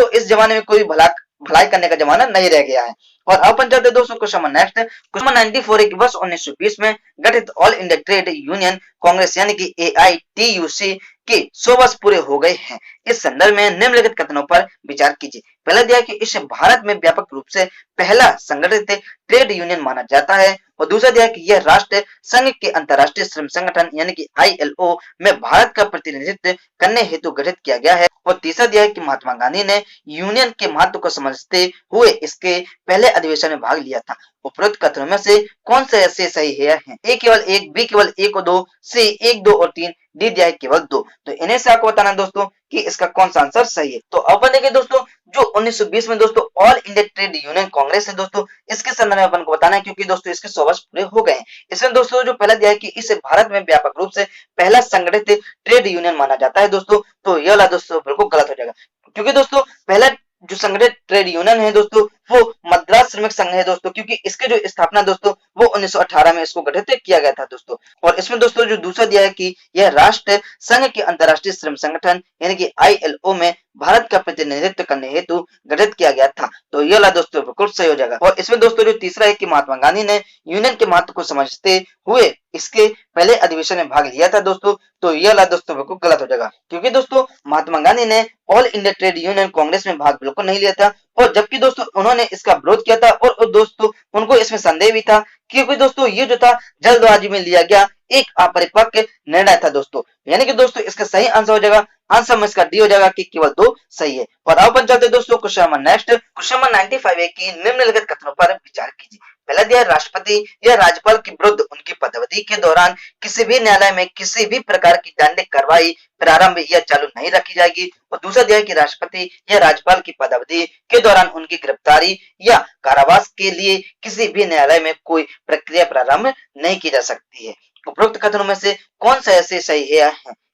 इस जमाने में कोई भलाई करने का जमाना नहीं रह गया है। और अब अपन चलते दोस्तों क्वेश्चन नंबर नेक्स्ट है। क्वेश्चन 94 है कि वर्ष 1920 में गठित all India trade union Congress यानी कि AITUC के 100 वर्ष पूरे हो गए हैं। इस संदर्भ में निम्नलिखित कथनों पर विचार कीजिए। पहला दिया कि इसे भारत में व्यापक रूप से पहला संगठित ट्रेड यूनियन माना जाता है। और दूसरा दिया कि यह राष्ट्र संघ के अंतर्राष्ट्रीय श्रम संगठन यानी कि ILO में भारत का प्रतिनिधित्व करने हेतु गठित किया गया है। और तीसरा दिया है कि महात्मा गांधी ने यूनियन के महत्व को समझते हुए इसके पहले अधिवेशन में भाग लिया था। उपरोक्त कथनों में से कौन से ऐसे सही है? ए केवल 1, बी केवल 1 और 2, सी 1, 2 और 3, डी दिया है केवल 2। तो इन्हें से आपको बताना दोस्तों कि इसका कौन सा आंसर सही है। तो अपन देखें दोस्तों जो 1920 में दोस्तों all India trade union Congress है दोस्तों, इसके संदर्भ में अपन को बताना है, क्योंकि दोस्तों इसके 100 वर्ष पूरे हो गए हैं। इसमें दोस्तों जो पहला दिया है कि इसे भारत में व्यापक रूप से पहला संगठित ट्रेड यूनियन माना जाता है दोस्तों, तो यह वाला दोस्तों बिल्कुल गलत हो जाएगा, क्योंकि दोस्तों पहला जो संगठित ट्रेड यूनियन है दोस्तों वो मद्रास श्रमिक संघ है दोस्तों, क्योंकि इसके जो स्थापना दोस्तों वो 1918 में इसको गठित किया गया था दोस्तों। और इसमें दोस्तों जो दूसरा दिया है कि यह राष्ट्र संघ के अंतर्राष्ट्रीय श्रम संगठन यानी कि ILO में भारत का प्रतिनिधित्व करने हेतु गठित किया गया था, तो यह ला दोस्तों बिल्कुल सही हो जाएगा। और इसमें दोस्तों जो तीसरा है कि महात्मा गांधी ने यूनियन के महत्व को समझते हुए इसके पहले अधिवेशन में भाग लिया था दोस्तों, तो यह ला दोस्तों बिल्कुल गलत हो जाएगा, क्योंकि दोस्तों महात्मा गांधी ने all India trade union Congress में भाग बिल्कुल नहीं लिया था, और जबकि दोस्तों उन्होंने इसका विरोध किया था, और दोस्तों उनको इसमें संदेह भी था, क्योंकि दोस्तों ये जो था जल्दबाजी में लिया गया एक अपरिपक्व निर्णय था दोस्तों। यानी कि दोस्तों इसका सही आंसर हो जाएगा, आंसर में इसका डी हो जाएगा कि केवल 2 सही है। और अब अपन चलते हैं दोस्तों question number next. Question number 95 है कि निम्नलिखित कथनों पर विचार कीजिए। पहला दिया राष्ट्रपति या राज्यपाल के विरुद्ध उनकी पदावधि के दौरान किसी भी न्यायालय में किसी भी प्रकार की दंडिक कार्रवाई प्रारंभ या चालू नहीं रखी जाएगी। और दूसरा दिया कि राष्ट्रपति या राज्यपाल की पदावधि के दौरान उनकी गिरफ्तारी या कारावास के लिए किसी भी न्यायालय में कोई प्रक्रिया प्रारंभ नहीं की जा सकती है। उपरोक्त कथनों में से कौन सा ऐसे सही है?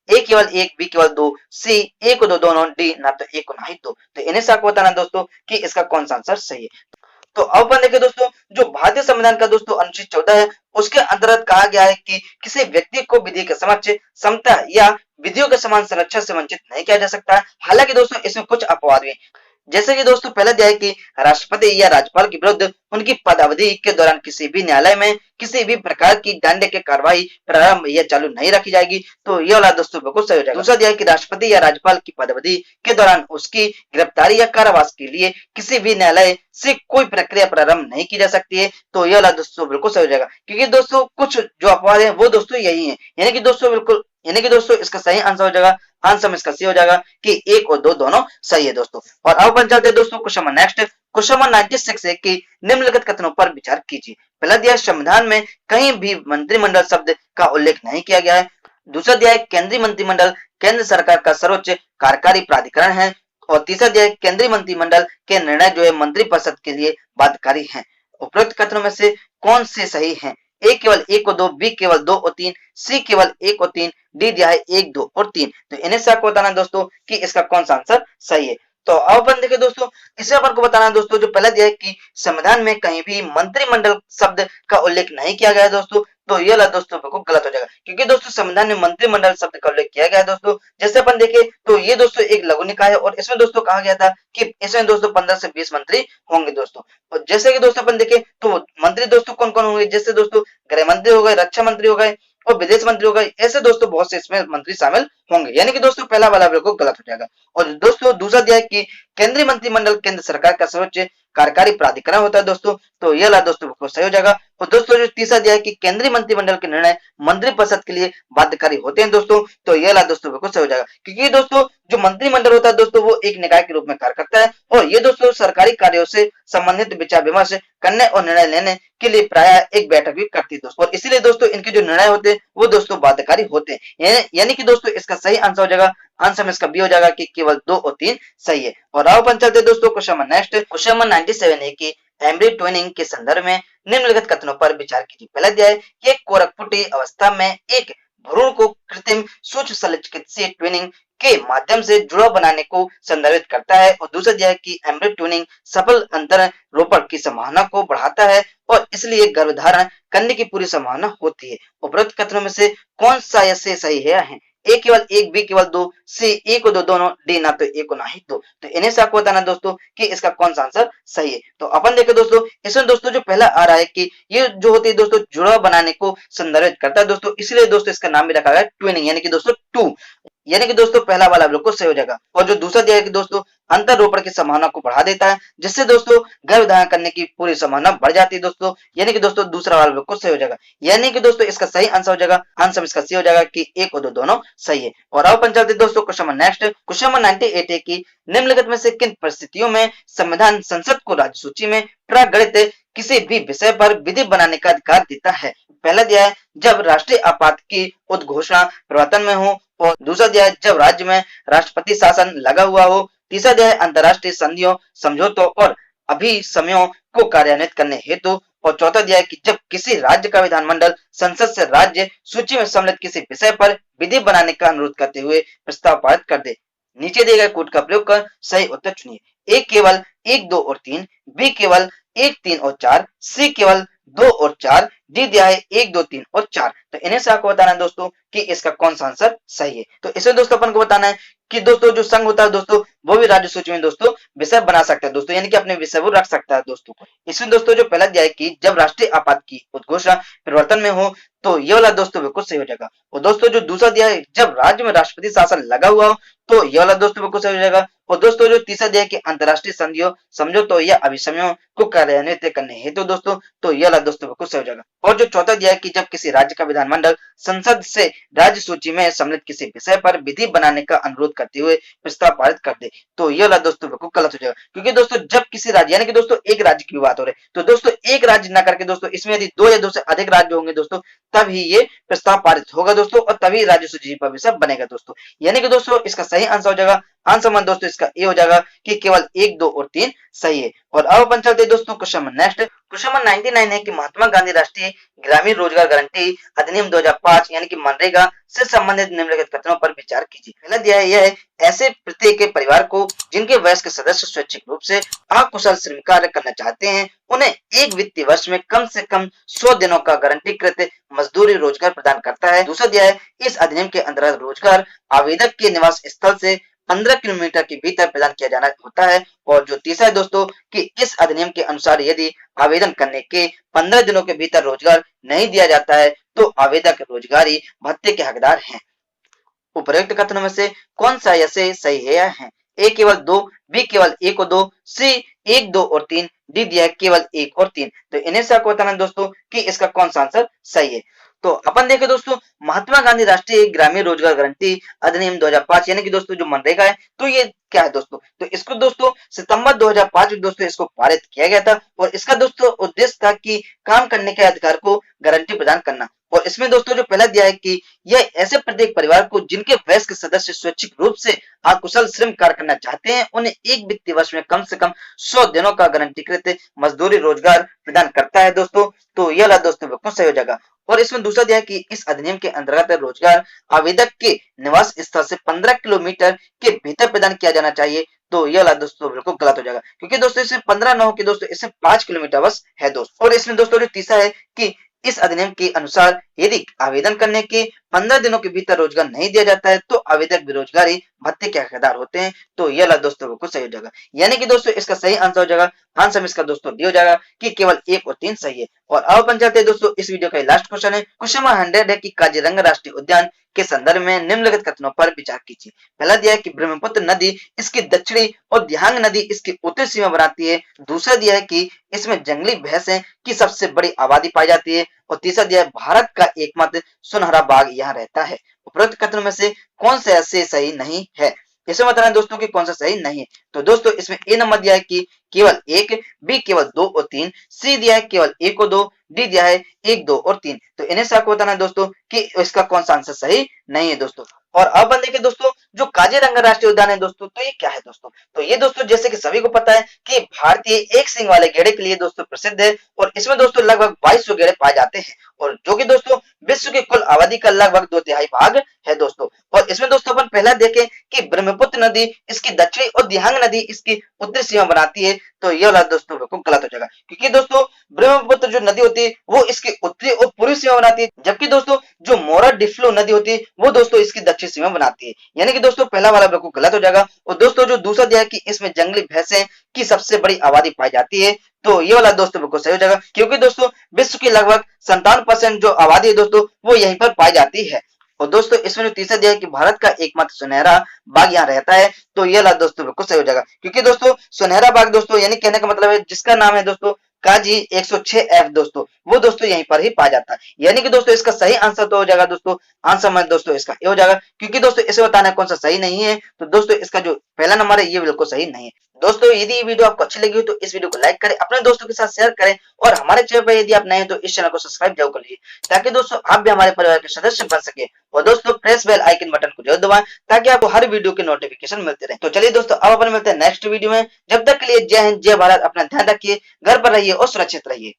ए केवल 1, बी केवल 2, सी 1 और 2 दोनों, डी ना तो 1 और ना ही 2। तो इन्हें से आपको बताना दोस्तों कि इसका कौन सा आंसर सही है। तो अब अपन देखें दोस्तों जो भारतीय संविधान का दोस्तों अनुच्छेद 14 है उसके अंतर्गत कहा गया है कि किसी व्यक्ति को विधि के समक्ष समता या विधियों के समान संरक्षण से वंचित नहीं किया जा सकता है। हालांकि दोस्तों इसमें कुछ अपवाद भी, जैसे कि दोस्तों पहला अध्याय की राष्ट्रपति या राज्यपाल के विरुद्ध उनकी पदावधि के दौरान किसी भी न्यायालय में किसी भी प्रकार की दंड की कार्रवाई प्रारंभ या चालू नहीं रखी जाएगी। तो ये वाला दोस्तों बिल्कुल सही हो जाएगा। दूसरा अध्याय की राष्ट्रपति या राज्यपाल की पदावधि के दौरान उसकी गिरफ्तारी या कारावास के लिए किसी भी न्यायालय से कोई प्रक्रिया प्रारंभ नहीं की जा सकती है। तो ये वाला दोस्तों बिल्कुल सही हो जाएगा, क्योंकि दोस्तों कुछ जो अपवाद है वो दोस्तों यही है, यानी कि दोस्तों इसका सही आंसर हो जाएगा, आंसर में इसका सी हो जाएगा कि 1 और 2 दोनों सही है दोस्तों। और अब अपन चलते हैं दोस्तों question number next. Question number 96 है कि निम्नलिखित कथनों पर विचार कीजिए। पहला अध्याय संविधान में कहीं भी मंत्रिमंडल शब्द का उल्लेख नहीं किया गया है। दूसरा अध्याय केंद्रीय मंत्रिमंडल केंद्र सरकार का सर्वोच्च कार्यकारी प्राधिकरण है। और तीसरा अध्याय केंद्रीय मंत्रिमंडल के निर्णय जो है मंत्रिपरिषद के लिए बाध्यकारी हैं। उपरोक्त कथनों में से कौन से सही हैं? ए केवल 1 और 2, बी केवल 2 और 3, सी केवल 1 और 3, डी दिया है 1, 2 और 3। तो इन्हें से आपको बताना है दोस्तों कि इसका कौन सा आंसर सही है। तो अब अपन देखें दोस्तों, इसे अपन को बताना है दोस्तों जो पहला दिया है कि संविधान में कहीं भी मंत्रिमंडल शब्द का उल्लेख नहीं किया गया है दोस्तों। तो ये वाला दोस्तों बिल्कुल गलत हो जाएगा, क्योंकि दोस्तों संविधान में मंत्रिमंडल शब्द का उल्लेख किया गया है दोस्तों। जैसे अपन देखें तो ये दोस्तों एक लघु निकाय है और इसमें दोस्तों कहा गया था कि इसमें दोस्तों 15 से 20 मंत्री होंगे दोस्तों। और जैसे कि दोस्तों अपन देखें तो मंत्री दोस्तों कौन कौन होंगे, जैसे दोस्तों गृह मंत्री हो गए, रक्षा मंत्री हो गए और विदेश मंत्री हो गए। ऐसे दोस्तों बहुत से इसमें मंत्री शामिल होंगे, यानी कि दोस्तों पहला वाला बिल्कुल गलत हो जाएगा। और दोस्तों दूसरा अध्याय की केंद्रीय मंत्रिमंडल केंद्र सरकार का सर्वोच्च कार्यकारी प्राधिकरण होता है दोस्तों। तो ये वाला दोस्तों बिल्कुल सही हो जाएगा। और दोस्तों जो तीसरा अध्याय की केंद्रीय मंत्रिमंडल के निर्णय मंत्रिपरिषद के लिए बाध्यकारी होते हैं दोस्तों। तो ये वाला दोस्तों बिल्कुल सही हो जाएगा, क्योंकि दोस्तों जो मंत्रिमंडल होता है दोस्तों वो एक निकाय के रूप में कार्य करता है और ये दोस्तों सरकारी कार्यों से संबंधित विचार विमर्श करने और निर्णय लेने के लिए प्रायः एक बैठक भी करती है दोस्तों। और इसीलिए दोस्तों इनके जो निर्णय होते हैं वो दोस्तों बाध्यकारी होते हैं, यानी कि दोस्तों इसका सही आंसर हो जाएगा, आंसर में इसका बी हो जाएगा कि केवल 2 और 3 सही है। और अब अपन चलते दोस्तों question number next. Question number 97 है कि एम्ब्रियो ट्विनिंग के संदर्भ में निम्नलिखित कथनों पर विचार कीजिए। पहला अध्याय ये कोरकपुटी अवस्था में एक भ्रूण को कृत्रिम सूक्ष्म शल्यचिकित्सीय ट्विनिंग के माध्यम से जुड़ाव बनाने को संदर्भित करता है। और दूसरा अध्याय की एम्ब्रियो ट्विनिंग सफल अंतर रोपण की संभावना को बढ़ाता है और इसलिए गर्भधारण करने की पूरी संभावना होती है। उपरोक्त कथनों में से कौन सा ऐसे सही है? ए केवल 1, बी केवल 2, सी 1 और 2 दोनों, डी ना तो 1 और ना ही 2। तो इन्हें से आपको बताना दोस्तों कि इसका कौन सा आंसर सही है। तो अपन देखें दोस्तों, इसमें दोस्तों जो पहला आ रहा है कि ये जो होती है दोस्तों जुड़ाव बनाने को संदर्भित करता है दोस्तों, इसलिए दोस्तों इसका नाम भी रखा गया है ट्विनिंग, यानी कि दोस्तों 2, यानी कि दोस्तों पहला वाला बिल्कुल सही हो जाएगा। और जो दूसरा दिया है कि दोस्तों अंतर रोपण की संभावना को बढ़ा देता है, जिससे दोस्तों गर्भधारण करने की पूरी संभावना बढ़ जाती है दोस्तों, यानी कि दोस्तों दूसरा वाला बिल्कुल सही हो जाएगा, यानी कि दोस्तों इसका सही आंसर हो जाएगा, आंसर इसका सी हो जाएगा कि 1 और 2 दोनों सही है। और अब अपन चलते दोस्तों question number next. Question number 98 है कि निम्नलिखित में से किन परिस्थितियों में संविधान संसद को राज्य सूची में प्रागणित किसी भी विषय पर विधि बनाने का अधिकार देता है। पहला दिया है जब राष्ट्रीय आपात की उद्घोषणा प्रवर्तन में हो, और दूसरा दिया है जब राज्य में राष्ट्रपति शासन लगा हुआ हो, तीसरा दिया है अंतर्राष्ट्रीय संधियों, समझौतों और अभिसमयों को कार्यान्वित करने हेतु, और चौथा दिया है कि जब किसी राज्य का विधानमंडल संसद से राज्य सूची में सम्मिलित किसी विषय पर विधि बनाने का अनुरोध करते हुए प्रस्ताव पारित कर दे। नीचे दिए गए कोड का प्रयोग कर सही उत्तर चुनिए। ए केवल 1, 2 और 3, बी केवल 1, 3 और 4, सी केवल 2 और 4, डी दिया है 1, 2, 3 और 4। तो इन्हें से आपको बताना है दोस्तों कि इसका कौन सा आंसर सही है। तो इसे दोस्तों अपन को बताना है कि दोस्तों जो संघ होता है दोस्तों वो भी राज्य सूची में दोस्तों विषय बना सकता है दोस्तों, यानी कि अपने विषय वो रख सकता है दोस्तों। इसमें दोस्तों जो पहला दिया है कि जब राष्ट्रीय आपात की उद्घोषणा परिवर्तन में हो, तो ये वाला दोस्तों बिल्कुल सही हो जाएगा। और दोस्तों जो दूसरा दिया है जब राज्य में राष्ट्रपति शासन लगा हुआ हो, तो ये वाला दोस्तों बिल्कुल सही हो जाएगा। और दोस्तों जो तीसरा दिया है कि अंतर्राष्ट्रीय संधियों, समझौतों या अभिसमयों को कार्यान्वित करने हेतु दोस्तों, तो ये वाला दोस्तों बिल्कुल सही हो जाएगा। और जो चौथा दिया है कि जब किसी राज्य का विधानमंडल संसद से राज्य सूची में सम्मिलित किसी विषय पर विधि बनाने का अनुरोध करते हुए प्रस्ताव पारित कर दे, तो ये वाला दोस्तों बिल्कुल गलत हो जाएगा। क्योंकि दोस्तों जब किसी राज्य, यानी कि दोस्तों एक राज्य की बात हो रही है, तो दोस्तों एक राज्य ना करके दोस्तों इसमें यदि 2 या 2 से अधिक राज्य होंगे दोस्तों, तब ही ये प्रस्ताव पारित होगा दोस्तों, और तभी राज्य सूची पर विषय बनेगा दोस्तों। यानी कि दोस्तों इसका सही आंसर हो जाएगा, आंसर में दोस्तों इसका ए हो जाएगा कि केवल 1, 2 और 3 सही है। और अब अपन चलते हैं दोस्तों question number next. Question number 99 है कि महात्मा गांधी राष्ट्रीय ग्रामीण रोजगार गारंटी अधिनियम 2005 यानी कि मनरेगा से संबंधित निम्नलिखित कथनों पर विचार कीजिए। पहला दिया है यह है ऐसे प्रत्येक परिवार को जिनके वयस्क सदस्य स्वैच्छिक रूप से अकुशल श्रम कार्य करना चाहते हैं, उन्हें एक वित्तीय वर्ष में कम से कम 100 दिनों का गारंटीकृत मजदूरी रोजगार प्रदान करता है। दूसरा दिया है इस अधिनियम के अंतर्गत रोजगार आवेदक के निवास स्थल से 15 किलोमीटर के भीतर प्रदान किया जाना होता है। और जो तीसरा है दोस्तों कि इस अधिनियम के अनुसार यदि आवेदन करने के 15 दिनों के भीतर रोजगार नहीं दिया जाता है तो आवेदक रोजगारी भत्ते के हकदार हैं। उपरोक्त कथनों में से कौन सा ऐसे सही है या है? ए केवल 2, बी केवल 1 और 2, सी 1, 2 और 3, डी दिया है केवल 1 और 3। तो इन्हें से आपको बताना है दोस्तों कि इसका कौन सा आंसर सही है। तो अपन देखें दोस्तों, महात्मा गांधी राष्ट्रीय ग्रामीण रोजगार गारंटी अधिनियम 2005 यानी कि दोस्तों जो मनरेगा है, तो ये क्या है दोस्तों? तो इसको दोस्तों सितंबर 2005 में दोस्तों इसको पारित किया गया था और इसका दोस्तों उद्देश्य था कि काम करने के अधिकार को गारंटी प्रदान करना। और इसमें दोस्तों जो पहला दिया है कि यह ऐसे प्रत्येक परिवार को जिनके वयस्क सदस्य स्वैच्छिक रूप से अकुशल श्रम कार्य करना चाहते हैं, उन्हें एक वित्तीय वर्ष में कम से कम 100 दिनों का गारंटीकृत मजदूरी रोजगार प्रदान करता है दोस्तों। तो यह वाला दोस्तों बिल्कुल सही हो जाएगा। और इसमें दूसरा दिया है कि इस अधिनियम के अंतर्गत रोजगार आवेदक के निवास स्थल से 15 किलोमीटर के भीतर प्रदान किया जाना चाहिए। तो यह वाला दोस्तों बिल्कुल गलत हो जाएगा, क्योंकि दोस्तों इसमें 15 न हो के दोस्तों इसमें 5 किलोमीटर बस है दोस्तों। और इसमें दोस्तों जो तीसरा है कि इस अधिनियम के अनुसार यदि आवेदन करने के 15 दिनों के भीतर रोजगार नहीं दिया जाता है तो आवेदक बेरोजगारी भत्ते के हकदार होते हैं। तो यह वाला दोस्तों बिल्कुल सही हो जाएगा, यानी कि दोस्तों इसका सही आंसर हो जाएगा, आंसर में इसका दोस्तों डी हो जाएगा कि केवल 1 और 3 सही है। और अब अपन चलते हैं दोस्तों, इस वीडियो का लास्ट क्वेश्चन है, क्वेश्चन नंबर 100 है कि काजीरंगा राष्ट्रीय उद्यान के संदर्भ में निम्नलिखित कथनों पर विचार कीजिए। पहला दिया है कि ब्रह्मपुत्र नदी इसकी दक्षिणी और दिहांग नदी इसकी उत्तरी सीमा बनाती है। दूसरा दिया है कि इसमें जंगली भैंसें की सबसे बड़ी आबादी पाई जाती है। और तीसरा दिया है भारत का एकमात्र सुनहरा बाघ यहाँ रहता है। उपरोक्त कथनों में से कौन सा ऐसे सही नहीं है? इसमें बताना है दोस्तों कि कौन सा सही नहीं है। तो दोस्तों इसमें ए नंबर दिया है कि केवल 1, बी केवल 2 और 3, सी दिया है केवल 1 और 2, डी दिया है 1, 2 और 3। तो इन्हें से आपको बताना है दोस्तों कि इसका कौन सा आंसर सही नहीं है दोस्तों। और अब अपन देखें दोस्तों, जो काजीरंगा राष्ट्रीय उद्यान है दोस्तों, तो ये क्या है दोस्तों? तो ये दोस्तों जैसे कि सभी को पता है कि भारतीय एक सींग वाले गेड़े के लिए दोस्तों प्रसिद्ध है। और इसमें दोस्तों लगभग 2200 गेड़े पाए जाते हैं और जो कि दोस्तों विश्व की कुल आबादी का लगभग 2/3 भाग है दोस्तों। और इसमें दोस्तों अपन पहला देखें कि ब्रह्मपुत्र नदी इसकी दक्षिणी और दिहांग नदी इसकी उत्तरी सीमा बनाती है। तो यह वाला दोस्तों बिल्कुल गलत हो जाएगा, क्योंकि दोस्तों ब्रह्मपुत्र जो नदी होती है वो इसकी उत्तरी और पूर्वी सीमा बनाती है, जबकि दोस्तों जो मोरा डिफ्लो नदी होती है वो दोस्तों इसकी दक्षिण सीमा बनाती है। यानी कि दोस्तों पहला वाला बिल्कुल गलत हो जाएगा। और दोस्तों जो दूसरा दिया है कि इसमें जंगली भैंसें की सबसे बड़ी आबादी पाई जाती है, तो ये वाला दोस्तों बिल्कुल सही हो जाएगा, क्योंकि दोस्तों विश्व की लगभग 57% जो आबादी है दोस्तों वो यहीं पर पाई जाती है। और दोस्तों इसमें जो तीसरा दिया है कि भारत का एकमात्र सुनहरा बाघ यहाँ रहता है, तो ये वाला दोस्तों बिल्कुल सही हो जाएगा, क्योंकि दोस्तों सुनहरा बाघ दोस्तों यानी कहने का मतलब है जिसका नाम है दोस्तों काजी 106F दोस्तों, वो दोस्तों यहीं पर ही पाया जाता है। यानी कि दोस्तों इसका सही आंसर तो हो जाएगा दोस्तों, आंसर में दोस्तों इसका ये हो जाएगा, क्योंकि दोस्तों इसे बताना है कौन सा सही नहीं है। तो दोस्तों इसका जो पहला नंबर है ये बिल्कुल सही नहीं है। दोस्तों यदि ये वीडियो आपको अच्छी लगी हो तो इस वीडियो को लाइक करें, अपने दोस्तों के साथ शेयर करें और हमारे चैनल पर यदि आप नए हैं तो इस चैनल को सब्सक्राइब जरूर कर लीजिए, ताकि दोस्तों आप भी हमारे परिवार के सदस्य बन सके। और दोस्तों प्रेस बेल आइकन बटन को जरूर दबाएं ताकि आपको हर वीडियो के नोटिफिकेशन मिलते रहे। तो चलिए दोस्तों अब अपन मिलते हैं नेक्स्ट वीडियो में, जब तक के लिए जय हिंद जय भारत, अपना ध्यान रखिए, घर पर रहिए और सुरक्षित रहिए।